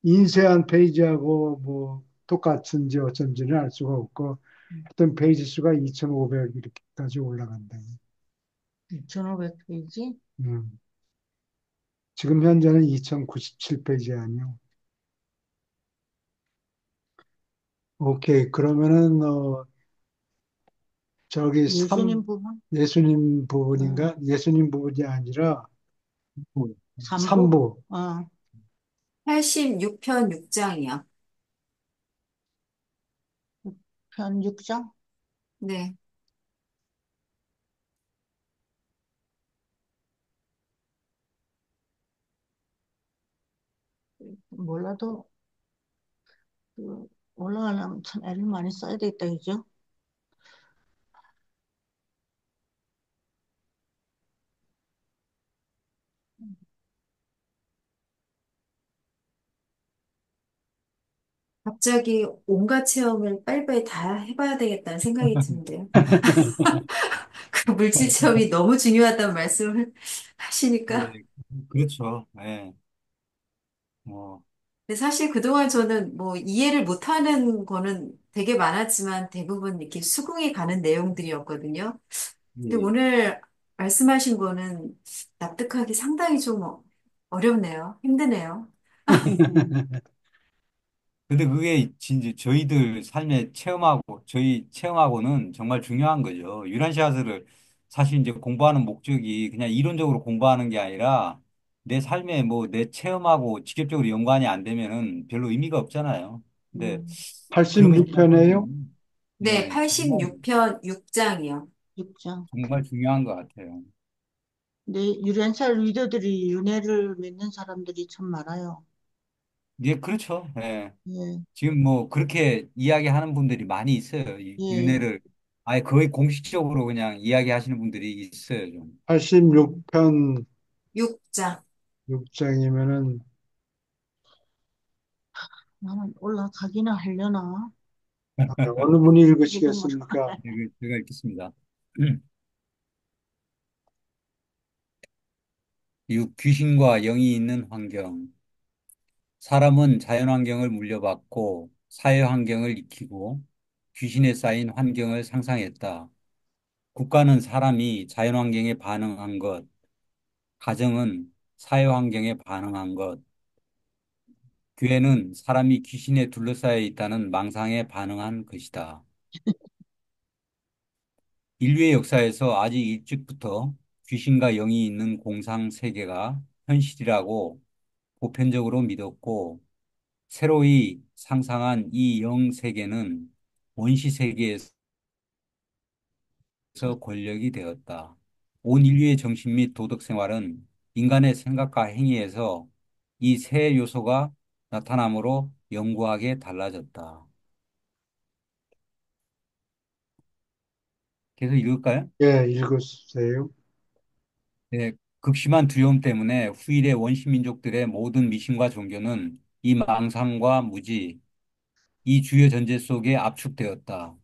인쇄한 페이지하고 뭐 똑같은지 어쩐지는 알 수가 없고 하여튼 페이지 수가 2,500 이렇게까지 올라간다. 2,500페이지? 음. 지금 현재는 2,097페이지 아니요. 오케이. 그러면은 저기 예수님 부분? 예수님 부분인가? 어, 예수님 부분이 아니라 3부? 3부. 86편 6장이요. 편 6장? 네. 몰라도, 그, 올라가려면 참 애를 많이 써야 되겠다, 그죠? 갑자기 온갖 체험을 빨리빨리 다 해봐야 되겠다는 생각이 드는데요. 그 물질 체험이 너무 중요하다는 말씀을 하시니까. 예, 그렇죠. 예. 뭐, 근데 사실 그동안 저는 뭐 이해를 못하는 거는 되게 많았지만 대부분 이렇게 수긍이 가는 내용들이었거든요. 근데 예. 오늘 말씀하신 거는 납득하기 상당히 좀 어렵네요. 힘드네요. 근데 그게 진짜 저희들 삶의 체험하고 저희 체험하고는 정말 중요한 거죠. 유란시아스를 사실 이제 공부하는 목적이 그냥 이론적으로 공부하는 게 아니라 내 삶에 뭐 내 체험하고 직접적으로 연관이 안 되면은 별로 의미가 없잖아요. 근데 음, 그렇게 86편이에요? 생각하면 네, 예, 정말 86편 6장이요. 6장. 정말 중요한 것 같아요. 근데 유엔살 리더들이 윤회를 맺는 사람들이 참 많아요. 예, 그렇죠. 예. 예, 지금 뭐 그렇게 이야기하는 분들이 많이 있어요. 예. 윤회를 아예 거의 공식적으로 그냥 이야기하시는 분들이 있어요, 좀. 86편 6장. 6장이면은 나는 올라가기나 하려나? 어느 분이 그래도 뭐, 읽으시겠습니까? 제가 읽겠습니다. 귀신과 영이 있는 환경. 사람은 자연 환경을 물려받고 사회 환경을 익히고 귀신에 쌓인 환경을 상상했다. 국가는 사람이 자연 환경에 반응한 것, 가정은 사회 환경에 반응한 것, 교회는 사람이 귀신에 둘러싸여 있다는 망상에 반응한 것이다. 인류의 역사에서 아주 일찍부터 귀신과 영이 있는 공상 세계가 현실이라고 보편적으로 믿었고, 새로이 상상한 이 영 세계는 원시 세계에서 권력이 되었다. 온 인류의 정신 및 도덕 생활은 인간의 생각과 행위에서 이 세 요소가 나타남으로 영구하게 달라졌다. 계속 읽을까요? 예, 읽으세요. 네, 극심한 두려움 때문에 후일의 원시민족들의 모든 미신과 종교는 이 망상과 무지, 이 주요 전제 속에 압축되었다.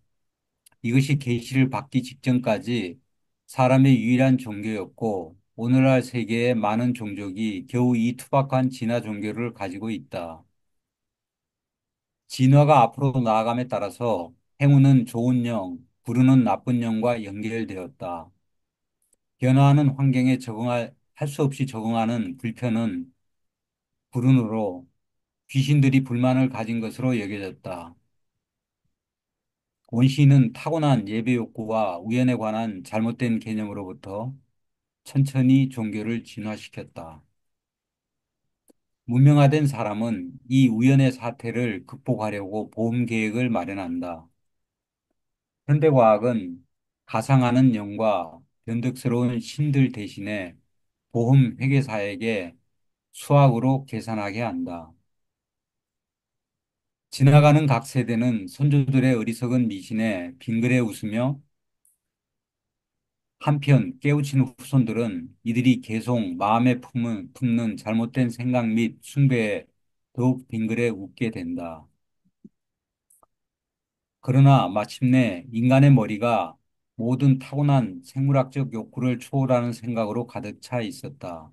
이것이 계시를 받기 직전까지 사람의 유일한 종교였고, 오늘날 세계의 많은 종족이 겨우 이 투박한 진화 종교를 가지고 있다. 진화가 앞으로 나아감에 따라서 행운은 좋은 영, 불운은 나쁜 영과 연결되었다. 변화하는 환경에 할 수 없이 적응하는 불편은 불운으로 귀신들이 불만을 가진 것으로 여겨졌다. 원시인은 타고난 예배 욕구와 우연에 관한 잘못된 개념으로부터 천천히 종교를 진화시켰다. 문명화된 사람은 이 우연의 사태를 극복하려고 보험 계획을 마련한다. 현대과학은 가상하는 영과 변덕스러운 신들 대신에 보험 회계사에게 수학으로 계산하게 한다. 지나가는 각 세대는 선조들의 어리석은 미신에 빙그레 웃으며 한편 깨우친 후손들은 이들이 계속 마음에 품는 잘못된 생각 및 숭배에 더욱 빙그레 웃게 된다. 그러나 마침내 인간의 머리가 모든 타고난 생물학적 욕구를 초월하는 생각으로 가득 차 있었다.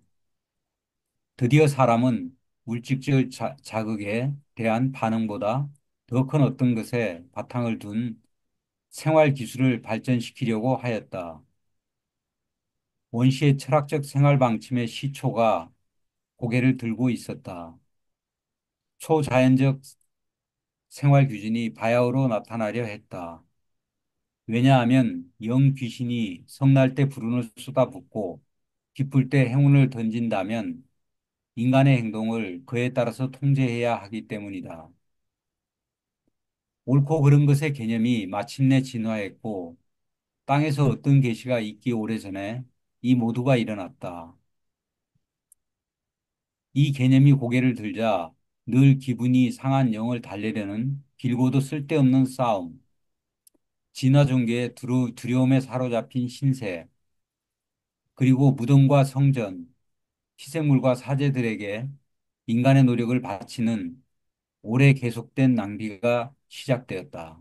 드디어 사람은 물질적 자극에 대한 반응보다 더 큰 어떤 것에 바탕을 둔 생활 기술을 발전시키려고 하였다. 원시의 철학적 생활 방침의 시초가 고개를 들고 있었다. 초자연적 생활 규준이 바야흐로 나타나려 했다. 왜냐하면 영 귀신이 성날 때 불운을 쏟아붓고 기쁠 때 행운을 던진다면 인간의 행동을 그에 따라서 통제해야 하기 때문이다. 옳고 그른 것의 개념이 마침내 진화했고 땅에서 어떤 계시가 있기 오래전에 이 모두가 일어났다. 이 개념이 고개를 들자 늘 기분이 상한 영을 달래려는 길고도 쓸데없는 싸움, 진화 종교의 두려움에 사로잡힌 신세, 그리고 무덤과 성전, 희생물과 사제들에게 인간의 노력을 바치는 오래 계속된 낭비가 시작되었다.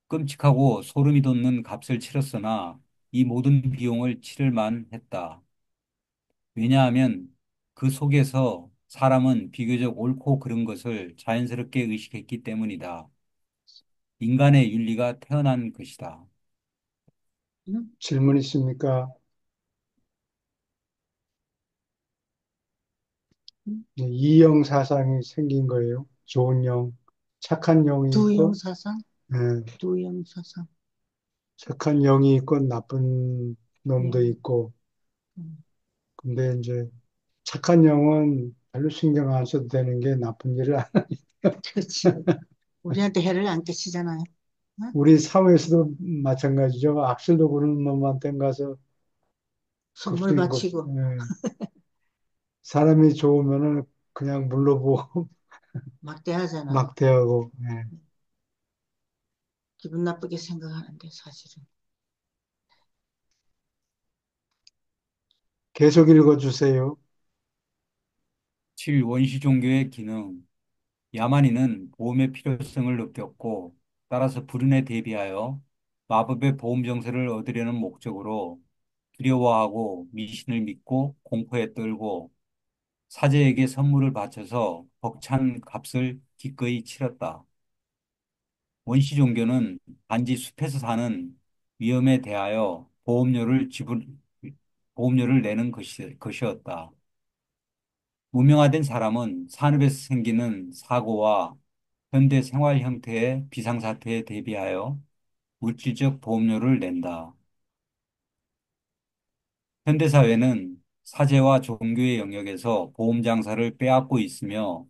끔찍하고 소름이 돋는 값을 치렀으나 이 모든 비용을 치를 만했다. 왜냐하면 그 속에서 사람은 비교적 옳고 그른 것을 자연스럽게 의식했기 때문이다. 인간의 윤리가 태어난 것이다. 응? 질문 있습니까? 응? 네, 이영 사상이 생긴 거예요. 좋은 영, 착한 영이 두영 있고, 사상? 예, 두영 사상. 착한 영이 있고 나쁜 놈도 예. 있고, 음. 근데 이제 착한 영은 별로 신경 안 써도 되는 게 나쁜 일을 안 그렇지. 우리한테 해를 안 끼치잖아요. 응? 우리 사회에서도 마찬가지죠. 악실도 부르는 놈한테 가서 선물 굽신굽 바치고 예. 사람이 좋으면은 그냥 물러보고 막대하잖아요. 막대하고 예. 기분 나쁘게 생각하는데 사실은. 계속 읽어주세요. 7. 원시 종교의 기능. 야만인은 보험의 필요성을 느꼈고 따라서 불운에 대비하여 마법의 보험 정서를 얻으려는 목적으로 두려워하고 미신을 믿고 공포에 떨고 사제에게 선물을 바쳐서 벅찬 값을 기꺼이 치렀다. 원시 종교는 단지 숲에서 사는 위험에 대하여 보험료를 내는 것이었다. 무명화된 사람은 산업에서 생기는 사고와 현대 생활 형태의 비상사태에 대비하여 물질적 보험료를 낸다. 현대사회는 사제와 종교의 영역에서 보험 장사를 빼앗고 있으며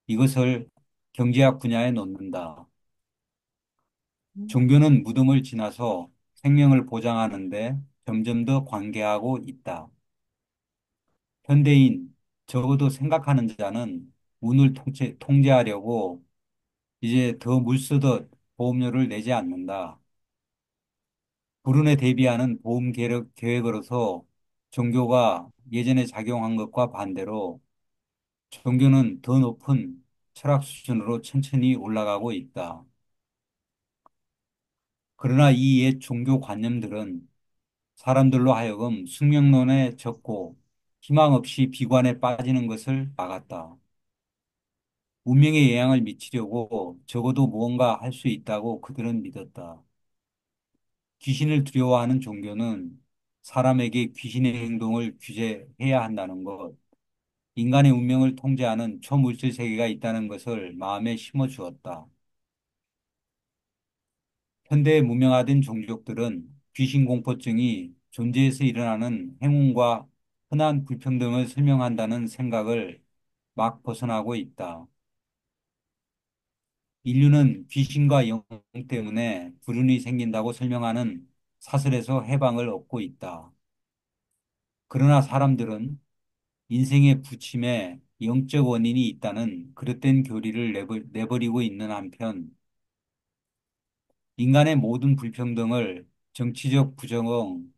이것을 경제학 분야에 놓는다. 음. 종교는 무덤을 지나서 생명을 보장하는데 점점 더 관계하고 있다. 현대인, 적어도 생각하는 자는 운을 통제하려고 이제 더 물쓰듯 보험료를 내지 않는다. 불운에 대비하는 보험 계획으로서 종교가 예전에 작용한 것과 반대로 종교는 더 높은 철학 수준으로 천천히 올라가고 있다. 그러나 이 옛 종교 관념들은 사람들로 하여금 숙명론에 젖고 희망 없이 비관에 빠지는 것을 막았다. 운명의 영향을 미치려고 적어도 무언가 할 수 있다고 그들은 믿었다. 귀신을 두려워하는 종교는 사람에게 귀신의 행동을 규제해야 한다는 것, 인간의 운명을 통제하는 초물질 세계가 있다는 것을 마음에 심어 주었다. 현대에 문명화된 종족들은 귀신 공포증이 존재에서 일어나는 행운과 흔한 불평등을 설명한다는 생각을 막 벗어나고 있다. 인류는 귀신과 영 때문에 불운이 생긴다고 설명하는 사설에서 해방을 얻고 있다. 그러나 사람들은 인생의 부침에 영적 원인이 있다는 그릇된 교리를 내버리고 있는 한편 인간의 모든 불평등을 정치적 부정응,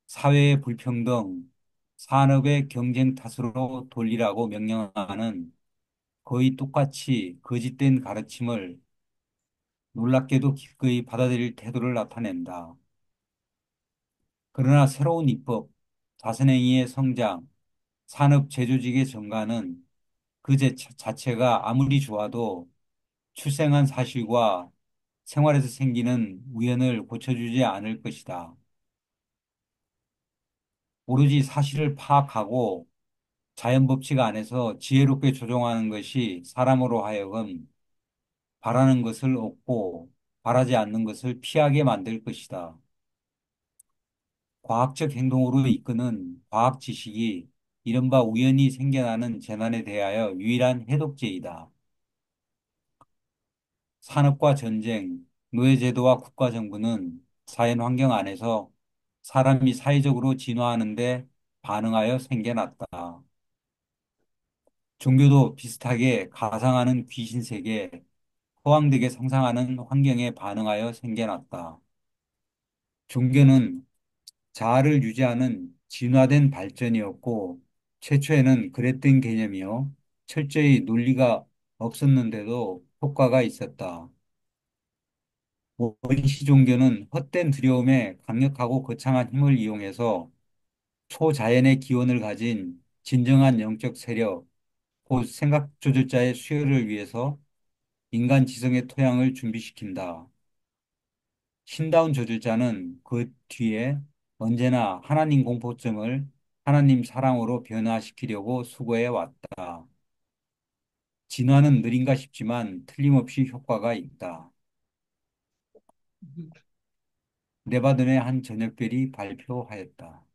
사회의 불평등, 산업의 경쟁 탓으로 돌리라고 명령하는 거의 똑같이 거짓된 가르침을 놀랍게도 기꺼이 받아들일 태도를 나타낸다. 그러나 새로운 입법, 자선행위의 성장, 산업 제조직의 증가는 그 자체가 아무리 좋아도 출생한 사실과 생활에서 생기는 우연을 고쳐주지 않을 것이다. 오로지 사실을 파악하고 자연 법칙 안에서 지혜롭게 조종하는 것이 사람으로 하여금 바라는 것을 얻고 바라지 않는 것을 피하게 만들 것이다. 과학적 행동으로 이끄는 과학 지식이 이른바 우연히 생겨나는 재난에 대하여 유일한 해독제이다. 산업과 전쟁, 노예제도와 국가정부는 자연 환경 안에서 사람이 사회적으로 진화하는데 반응하여 생겨났다. 종교도 비슷하게 가상하는 귀신 세계, 허황되게 상상하는 환경에 반응하여 생겨났다. 종교는 자아를 유지하는 진화된 발전이었고, 최초에는 그랬던 개념이요. 철저히 논리가 없었는데도 효과가 있었다. 원시 종교는 헛된 두려움에 강력하고 거창한 힘을 이용해서 초자연의 기원을 가진 진정한 영적 세력, 곧 생각 조절자의 수요를 위해서 인간 지성의 토양을 준비시킨다. 신다운 저주자는 그 뒤에 언제나 하나님 공포증을 하나님 사랑으로 변화시키려고 수고해 왔다. 진화는 느린가 싶지만 틀림없이 효과가 있다. 네바던의 한 저녁별이 발표하였다.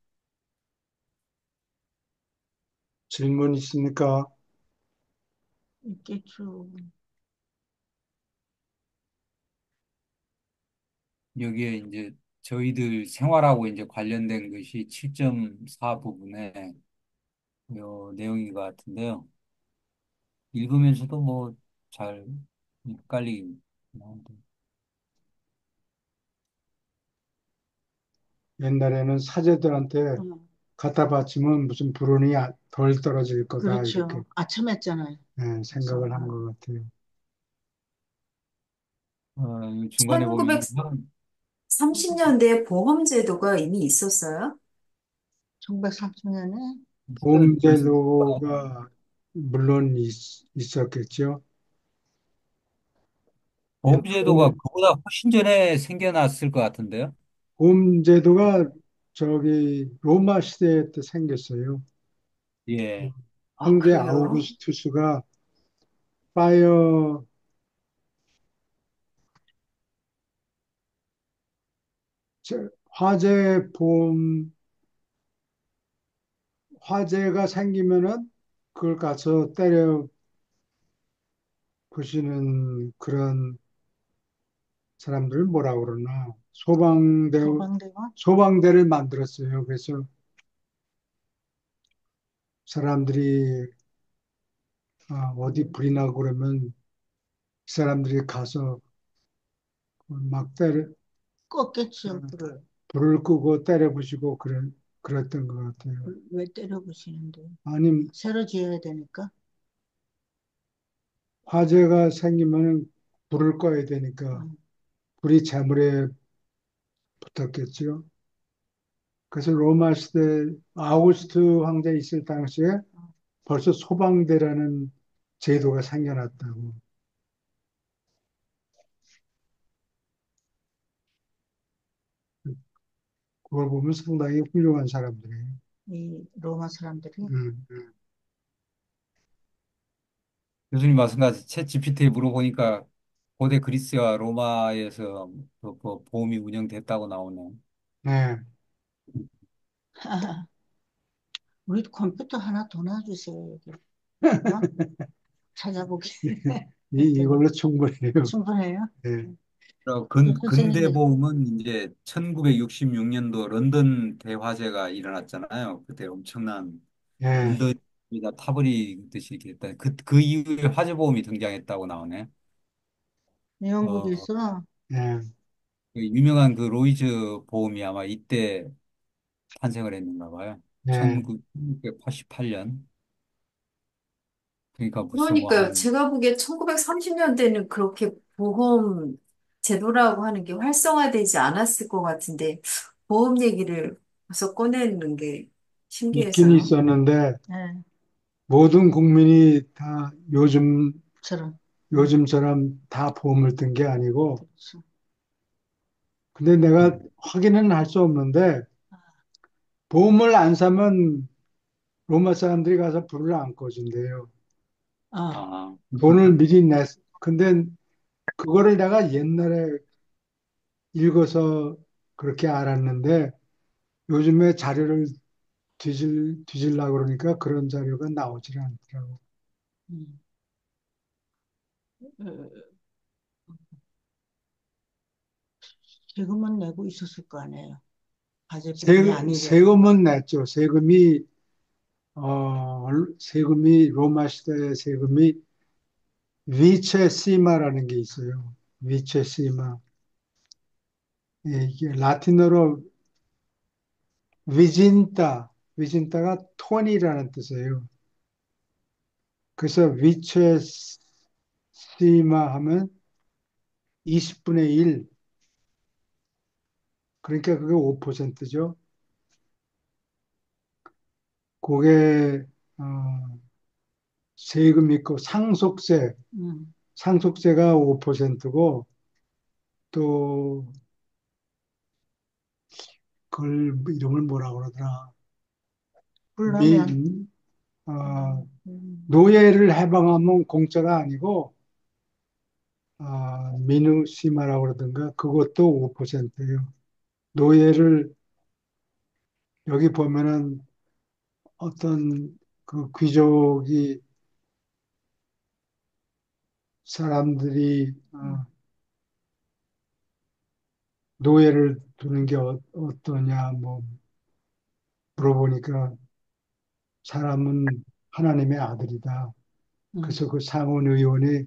질문 있습니까? 있겠죠. 여기에 이제 저희들 생활하고 이제 관련된 것이 7.4 부분에 내용인 것 같은데요. 읽으면서도 뭐 잘 헷갈리긴 하는데. 옛날에는 사제들한테 어, 갖다 바치면 무슨 불운이 덜 떨어질 거다, 이렇게 그렇죠. 아첨했잖아요. 생각을 한 그래서 것 같아요. 이 중간에 보면 1930년대에 보험 제도가 이미 있었어요? 1930년에 보험제도가 물론 있었겠죠. 보험제도가 옛날에 그보다 훨씬 전에 생겨났을 것 같은데요. 보험제도가 저기 로마 시대 때 생겼어요. 예. 아, 황제 그래요? 아우구스투스가 파이어 화재 보험 화재가 생기면은 그걸 가서 때려 부시는 그런 사람들을 뭐라 그러나 소방대원? 소방대를 만들었어요. 그래서 사람들이 어디 불이 나고 그러면 그 사람들이 가서 막 껐겠지요, 불을. 불을 끄고 때려 부시고 그랬던 것 같아요. 왜 때려 부시는데? 아니, 새로 지어야 되니까. 화재가 생기면은 불을 꺼야 되니까 음, 불이 재물에 붙었겠죠. 그래서 로마 시대 아우구스트 황제 있을 당시에 벌써 소방대라는 제도가 생겨났다고. 그걸 보면 상당히 훌륭한 사람들이에요. 이 로마 사람들이 음. 교수님 말씀하신 챗 GPT에 물어보니까 고대 그리스와 로마에서 그 보험이 운영됐다고 나오네요. 네. 우리 컴퓨터 하나 더 놔주세요, 여기. 어? 찾아보기. 이걸로 충분해요. 충분해요? 네. 근대 선생님이 보험은 이제 1966년도 런던 대화재가 일어났잖아요. 그때 엄청난 네. 런던이다 타버리듯이 이렇게 했다. 그 이후에 화재 보험이 등장했다고 나오네. 영국에 어, 있어. 네. 그 유명한 그 로이즈 보험이 아마 이때 탄생을 했는가 봐요. 네. 1988년. 그러니까 벌써 뭐 그러니까요. 한, 제가 보기에 1930년대는 그렇게 보험 제도라고 하는 게 활성화되지 않았을 것 같은데, 보험 얘기를 벌써 꺼내는 게 있긴 신기해서요. 있었는데 네, 모든 국민이 다 저런. 요즘처럼 다 보험을 든 게 아니고 그렇죠. 근데 내가 확인은 할 수 없는데 보험을 안 사면 로마 사람들이 가서 불을 안 꺼준대요. 아, 아, 돈을 미리 근데 그거를 내가 옛날에 읽어서 그렇게 알았는데 요즘에 자료를 뒤질라 그러니까 그런 자료가 나오질 않더라고. 음. 어, 세금은 내고 있었을 거 아니에요. 과제비용이 아니래도. 세금은 냈죠. 세금이 로마 시대의 세금이 위체 시마라는 게 있어요. 위체 시마. 예, 이게 라틴어로 위진타가 톤이라는 뜻이에요. 그래서 위체 시마 하면 20분의 1, 그러니까 그게 5%죠. 그게 세금 있고 음. 상속세가 5%고 또 그걸 이름을 뭐라 그러더라. 미, 그러면, 어, 음, 노예를 해방하면 공짜가 아니고 미누시마라고 그러던가 그것도 5%예요. 노예를 여기 보면은 어떤 그 귀족이 사람들이 음, 노예를 두는 게 어떠냐 뭐 물어보니까 사람은 하나님의 아들이다. 음, 그래서 그 상원 의원이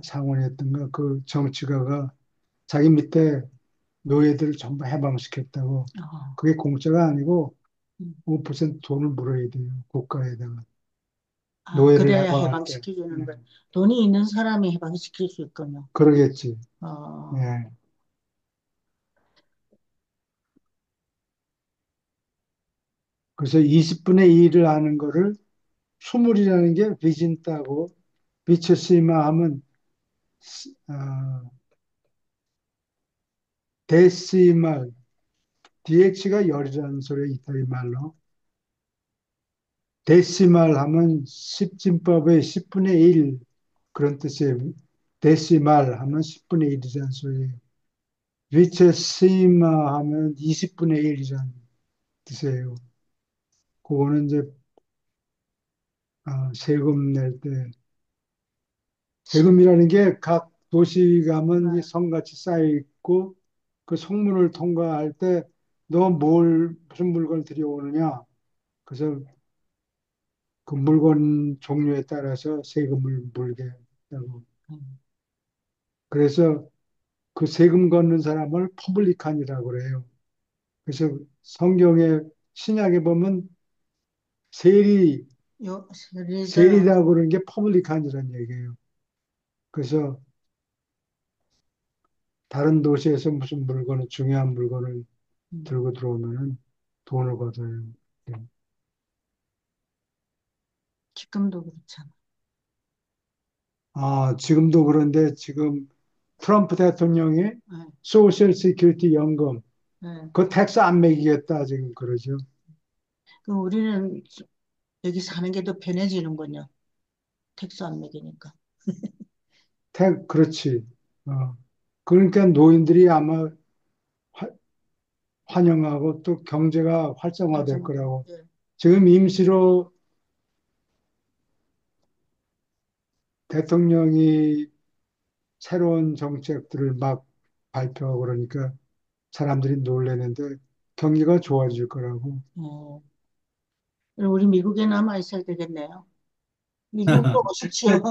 상원이었던가 그 정치가가 자기 밑에 노예들을 전부 해방시켰다고. 어, 그게 공짜가 아니고 음. 5% 돈을 물어야 돼요. 국가에다가. 아, 노예를 그래야 해방할 때. 해방시켜주는 예, 거. 돈이 있는 사람이 해방시킬 수 있군요. 그러겠지. 어, 예. 그래서 20분의 1을 하는 거를 수물이라는 게 비진 따고 비처시마 하면 어, 데시말 DH가 열이라는 소리가 이탈리 말로 데시말 하면 십진법의 10분의 1 그런 뜻이에요. 데시말 하면 10분의 1이라는 소리예요. 비처시마 하면 20분의 1이라는 뜻이에요. 그거는 이제 세금 낼 때 실, 세금이라는 게 각 도시 가면 이 아, 성같이 쌓여 있고 그 성문을 통과할 때 너 뭘 무슨 물건을 들여오느냐 그래서 그 물건 종류에 따라서 세금을 물게 하고 음, 그래서 그 세금 걷는 사람을 퍼블리칸이라고 그래요. 그래서 성경의 신약에 보면 세리 세리자, 세리라고 그러는 게 퍼블리칸이라는 얘기예요. 그래서 다른 도시에서 무슨 물건을 중요한 물건을 음, 들고 들어오면은 돈을 걷어요. 예. 지금도 그렇잖아. 지금도 그런데 지금 트럼프 대통령이 네, 소셜 시큐리티 연금 네. 그 텍스 안 매기겠다 지금 그러죠. 그럼 우리는 여기 사는 게 더 편해지는군요. 택스 안 매기니까. 그렇지. 어. 그러니까 노인들이 아마 화- 환영하고 또 경제가 활성화될 활성화돼. 거라고. 예. 지금 임시로 대통령이 새로운 정책들을 막 발표하고 그러니까 사람들이 놀래는데 경기가 좋아질 거라고. 어, 그럼 우리 미국에 남아 있어야 되겠네요. 미국으로 오십시오.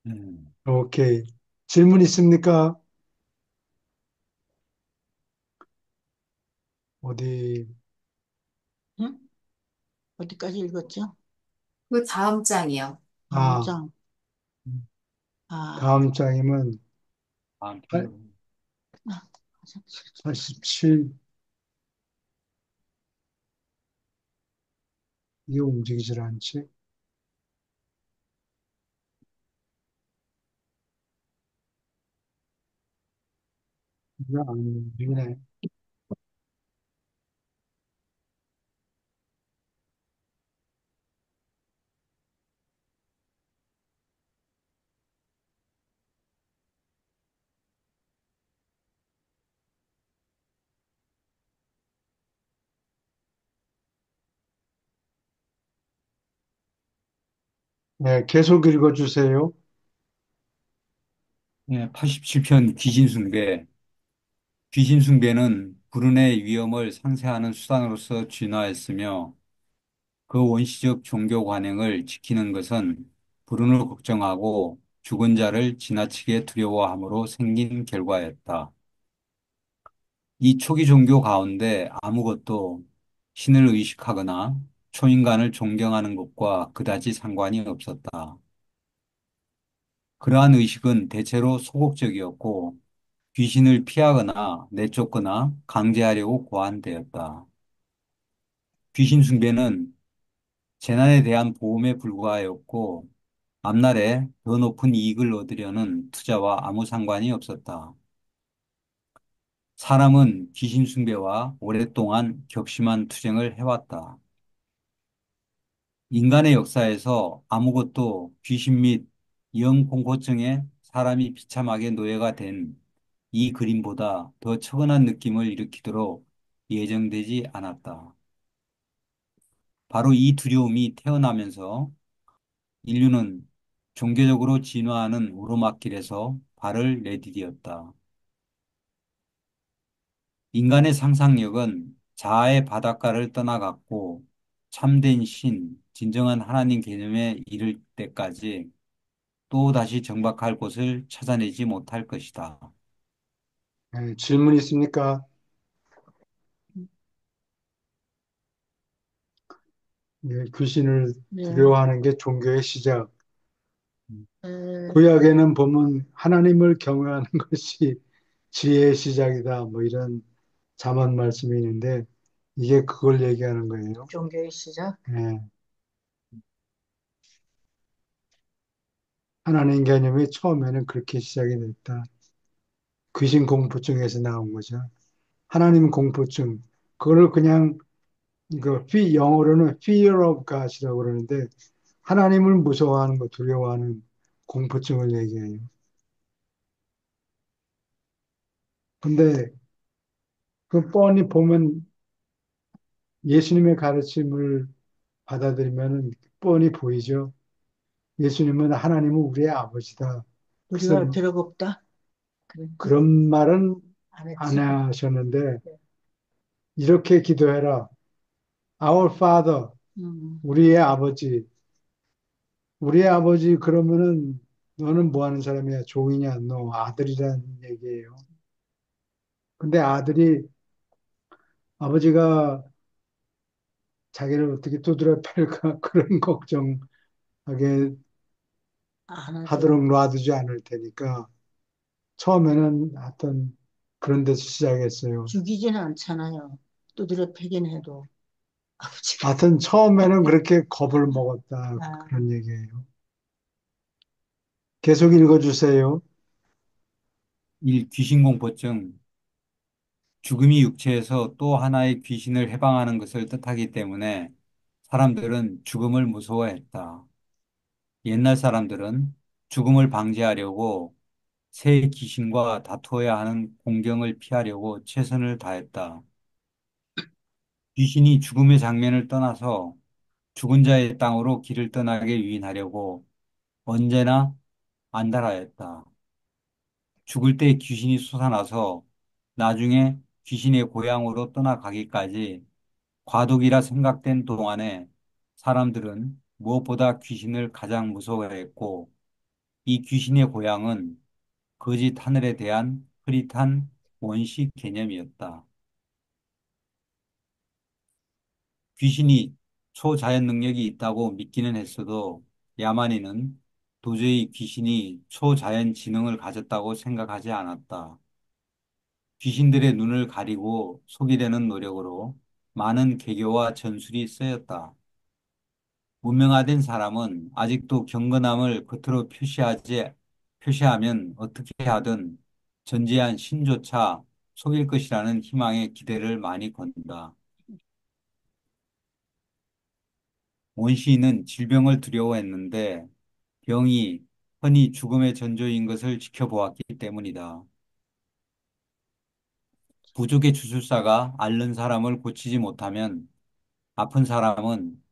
음. 오케이. 질문 있습니까? 어디, 응? 어디까지 읽었죠? 그 다음 장이요. 다음 아, 장. 아, 다음 장이면 다음 팔- 주. 87, 이게 움직이질 않지? 이게 안 움직이네. 네, 계속 읽어주세요. 87편 귀신숭배. 귀신숭배는 불운의 위험을 상쇄하는 수단으로서 진화했으며 그 원시적 종교 관행을 지키는 것은 불운을 걱정하고 죽은 자를 지나치게 두려워함으로 생긴 결과였다. 이 초기 종교 가운데 아무것도 신을 의식하거나 초인간을 존경하는 것과 그다지 상관이 없었다. 그러한 의식은 대체로 소극적이었고 귀신을 피하거나 내쫓거나 강제하려고 고안되었다. 귀신 숭배는 재난에 대한 보험에 불과하였고 앞날에 더 높은 이익을 얻으려는 투자와 아무 상관이 없었다. 사람은 귀신 숭배와 오랫동안 격심한 투쟁을 해왔다. 인간의 역사에서 아무것도 귀신 및 영공포증에 사람이 비참하게 노예가 된 이 그림보다 더 처근한 느낌을 일으키도록 예정되지 않았다. 바로 이 두려움이 태어나면서 인류는 종교적으로 진화하는 오르막길에서 발을 내디디었다. 인간의 상상력은 자아의 바닷가를 떠나갔고 참된 신, 진정한 하나님 개념에 이를 때까지 또 다시 정박할 곳을 찾아내지 못할 것이다. 질문 있습니까? 예, 귀신을 네. 두려워하는 게 종교의 시작. 에, 구약에는 보면 하나님을 경외하는 것이 지혜의 시작이다. 뭐 이런 잠언 말씀이 있는데 이게 그걸 얘기하는 거예요. 종교의 시작? 예, 하나님 개념이 처음에는 그렇게 시작이 됐다. 귀신 공포증에서 나온 거죠. 하나님 공포증. 그거를 그냥 영어로는 fear of God이라고 그러는데 하나님을 무서워하는 거, 두려워하는 공포증을 얘기해요. 근데 그 뻔히 보면 예수님의 가르침을 받아들이면 뻔히 보이죠. 예수님은 하나님은 우리의 아버지다. 글쎄, 두려워할 필요가 없다. 그래, 그런 말은 안 안 했지. 하셨는데, 네. 이렇게 기도해라. Our Father, 음, 우리의 아버지. 우리의 아버지 그러면은 너는 뭐 하는 사람이야? 종이냐? 너 아들이란 얘기예요. 근데 아들이 아버지가 자기를 어떻게 두드려 팰까 그런 걱정하게 안 하죠. 하도록 놔두지 않을 테니까 처음에는 하여튼 그런 데서 시작했어요. 죽이지는 않잖아요. 두드려 패긴 해도 아버지가. 하여튼 처음에는 그렇게 겁을 먹었다 아, 그런 얘기예요. 계속 읽어주세요. 귀신공포증, 죽음이 육체에서 또 하나의 귀신을 해방하는 것을 뜻하기 때문에 사람들은 죽음을 무서워했다. 옛날 사람들은 죽음을 방지하려고 새 귀신과 다투어야 하는 공경을 피하려고 최선을 다했다. 귀신이 죽음의 장면을 떠나서 죽은 자의 땅으로 길을 떠나게 유인하려고 언제나 안달하였다. 죽을 때 귀신이 솟아나서 나중에 귀신의 고향으로 떠나가기까지 과도기라 생각된 동안에 사람들은 무엇보다 귀신을 가장 무서워했고 이 귀신의 고향은 거짓 하늘에 대한 흐릿한 원시 개념이었다. 귀신이 초자연 능력이 있다고 믿기는 했어도 야만인은 도저히 귀신이 초자연 지능을 가졌다고 생각하지 않았다. 귀신들의 눈을 가리고 속이려는 노력으로 많은 개교와 전술이 쓰였다. 문명화된 사람은 아직도 경건함을 겉으로 표시하면 어떻게 하든 전지한 신조차 속일 것이라는 희망에 기대를 많이 건다. 원시인은 질병을 두려워했는데 병이 흔히 죽음의 전조인 것을 지켜보았기 때문이다. 부족의 주술사가 앓는 사람을 고치지 못하면 아픈 사람은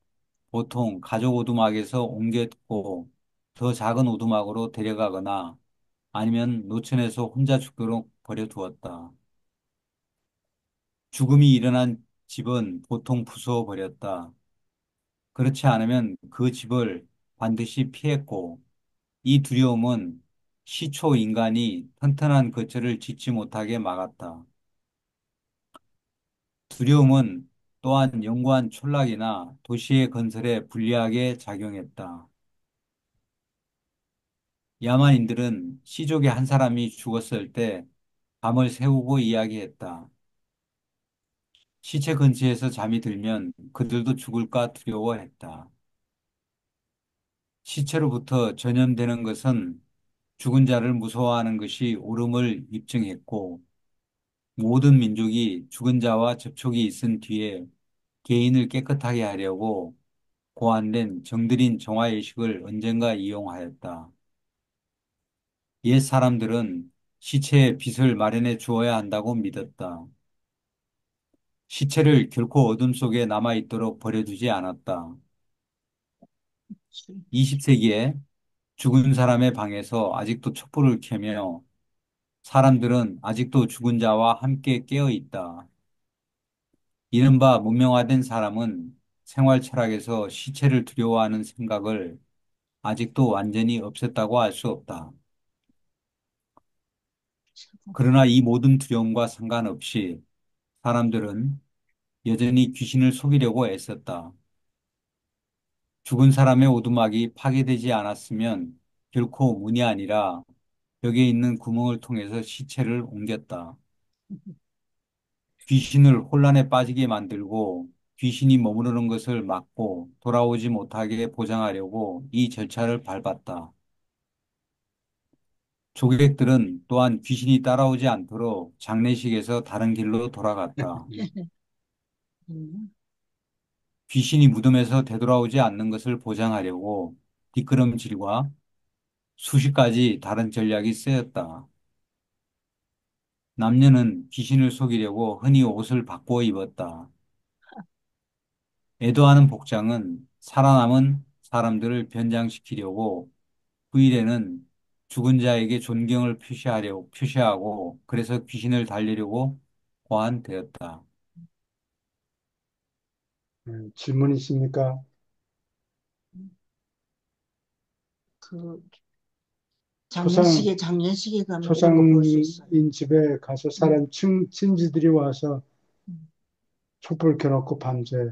보통 가족 오두막에서 옮겼고 더 작은 오두막으로 데려가거나 아니면 노천에서 혼자 죽도록 버려두었다. 죽음이 일어난 집은 보통 부수어 버렸다. 그렇지 않으면 그 집을 반드시 피했고 이 두려움은 시초 인간이 튼튼한 거처를 짓지 못하게 막았다. 두려움은 또한 영구한 촌락이나 도시의 건설에 불리하게 작용했다. 야만인들은 시족의 한 사람이 죽었을 때 밤을 새우고 이야기했다. 시체 근처에서 잠이 들면 그들도 죽을까 두려워했다. 시체로부터 전염되는 것은 죽은 자를 무서워하는 것이 옳음을 입증했고 모든 민족이 죽은 자와 접촉이 있은 뒤에 개인을 깨끗하게 하려고 고안된 정들인 정화의식을 언젠가 이용하였다. 옛 사람들은 시체에 빚을 마련해 주어야 한다고 믿었다. 시체를 결코 어둠 속에 남아있도록 버려두지 않았다. 그치. 20세기에 죽은 사람의 방에서 아직도 촛불을 켜며 사람들은 아직도 죽은 자와 함께 깨어 있다. 이른바 문명화된 사람은 생활 철학에서 시체를 두려워하는 생각을 아직도 완전히 없앴다고 할 수 없다. 그러나 이 모든 두려움과 상관없이 사람들은 여전히 귀신을 속이려고 애썼다. 죽은 사람의 오두막이 파괴되지 않았으면 결코 문이 아니라 벽에 있는 구멍을 통해서 시체를 옮겼다. 귀신을 혼란에 빠지게 만들고 귀신이 머무르는 것을 막고 돌아오지 못하게 보장하려고 이 절차를 밟았다. 조객들은 또한 귀신이 따라오지 않도록 장례식에서 다른 길로 돌아갔다. 음, 귀신이 무덤에서 되돌아오지 않는 것을 보장하려고 뒷걸음질과 수십 가지 다른 전략이 쓰였다. 남녀는 귀신을 속이려고 흔히 옷을 바꾸어 입었다. 애도하는 복장은 살아남은 사람들을 변장시키려고 후일에는 죽은 자에게 존경을 표시하고 그래서 귀신을 달리려고 고안되었다. 질문 있습니까? 그 초상, 장례식에 가면 이런 거 볼 수 있어요. 초상인 집에 가서 응. 사람 친지들이 와서 응. 촛불 켜놓고 밤새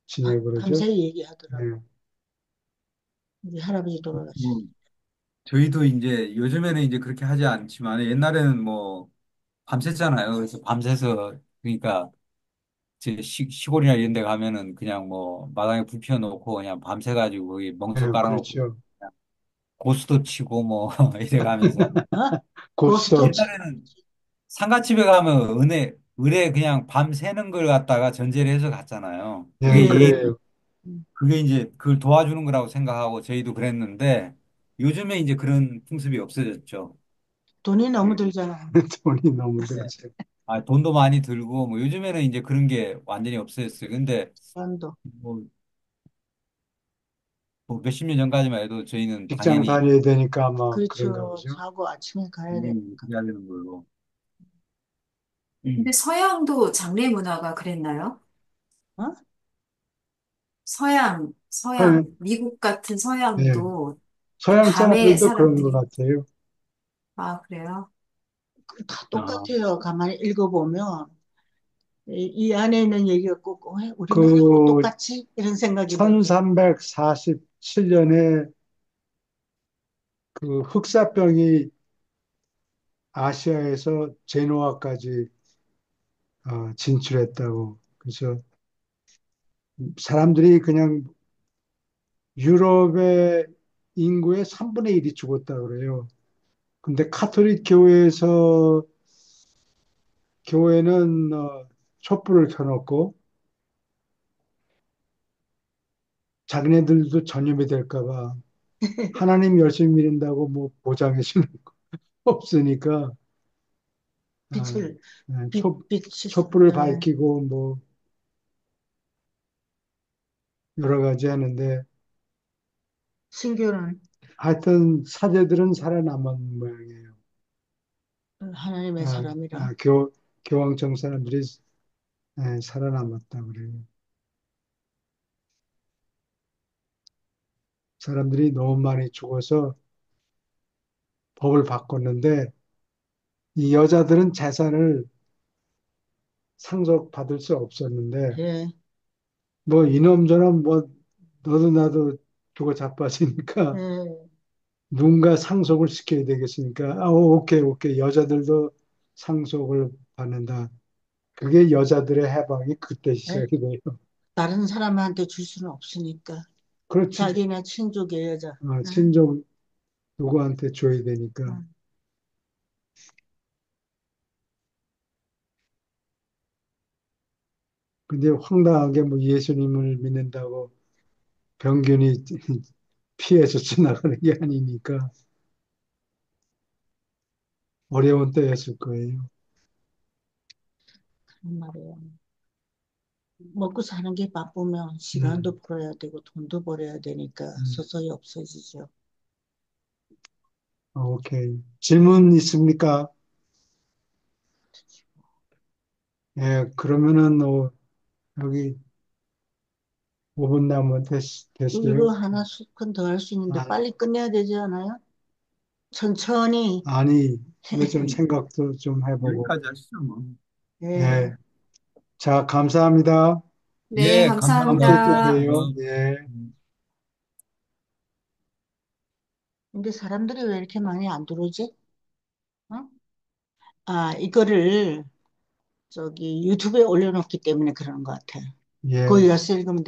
지내고 그러죠. 밤새 얘기하더라고. 네. 우리 할아버지 돌아가시. 뭐, 저희도 이제 요즘에는 이제 그렇게 하지 않지만 옛날에는 뭐 밤샜잖아요. 그래서 밤새서 그러니까 제 시골이나 이런 데 가면은 그냥 뭐 마당에 불 피워놓고 그냥 밤새가지고 거기 멍석 깔아놓고 그렇죠. 그냥 고수도 치고 뭐 이래 가면서 어? 고스톱 고스톱, 치. 옛날에는 상가집에 가면 을에 그냥 밤새는 걸 갖다가 전제를 해서 갔잖아요. 예, 예. 그래요. 음. 그게 이제 그걸 도와주는 거라고 생각하고 저희도 그랬는데 요즘에 이제 그런 풍습이 없어졌죠. 돈이 너무 예. 들잖아. 돈이 너무 네. 들죠. 아, 돈도 많이 들고 뭐 요즘에는 이제 그런 게 완전히 없어졌어요. 근데 반도. 뭐, 뭐 몇십 년 전까지만 해도 저희는 직장 당연히 다녀야 되니까 아마 그런가 그렇죠. 보죠. 자고 아침에 가야 당연히 되니까. 해야 되는 걸로. 근데 음. 서양도 장례 문화가 그랬나요? 어? 서양, 미국 같은 예, 서양도 서양 밤에 사람들도 그런 것 사람들이, 같아요. 아, 그래요? 다 아, 똑같아요. 가만히 읽어보면 이 안에 있는 얘기가 꼭 우리나라하고 그 똑같이 이런 생각이 들어요. 1347년에 그 흑사병이 아시아에서 제노아까지 진출했다고. 그래서 사람들이 그냥 유럽의 인구의 3분의 1이 죽었다 그래요. 근데 카톨릭 교회는 촛불을 켜놓고 자기네들도 전염이 될까 봐 하나님 열심히 믿는다고 뭐 보장해 주는 거 없으니까 아, 빛을 네, 빛이 촛불을 밝히고 뭐 여러 가지 하는데 신교는 하여튼 사제들은 살아남은 모양이에요. 하나님의 사람이라. 교황청 사람들이 살아남았다 그래요. 사람들이 너무 많이 죽어서 법을 바꿨는데 이 여자들은 재산을 상속받을 수 없었는데 예, 뭐 이놈저놈 뭐 너도 나도 죽어 자빠지니까 예. 누군가 상속을 시켜야 되겠으니까 오케이 오케이 여자들도 상속을 받는다. 그게 여자들의 해방이 그때 예? 시작이 돼요. 다른 사람한테 줄 수는 없으니까 그렇지. 자기네 친족의 여자. 응? 친족 누구한테 줘야 되니까. 응. 근데 황당하게 뭐 예수님을 믿는다고 병균이 피해서 지나가는 게 아니니까 어려운 때였을 거예요. 정말이에요. 먹고 사는 게 바쁘면 음, 시간도 벌어야 되고 돈도 벌어야 되니까 음. 서서히 없어지죠. 오케이. 질문 있습니까? 예, 그러면은, 여기 5분 남은 또 이거 됐어요? 하나 수건 더 할 수 있는데 아, 빨리 끝내야 되지 않아요? 천천히. 아니, 이거 좀 생각도 좀 해보고. 여기까지 하시죠, 뭐. 예. 예. 자, 감사합니다. 네, 예, 다음 주에 또 감사합니다. 감사합니다. 봬요. 뭐, 예. 근데 사람들이 왜 이렇게 많이 안 들어오지? 어? 아, 이거를 저기 유튜브에 올려놓기 때문에 그러는 것 같아요. 예. 거기 가서 읽으면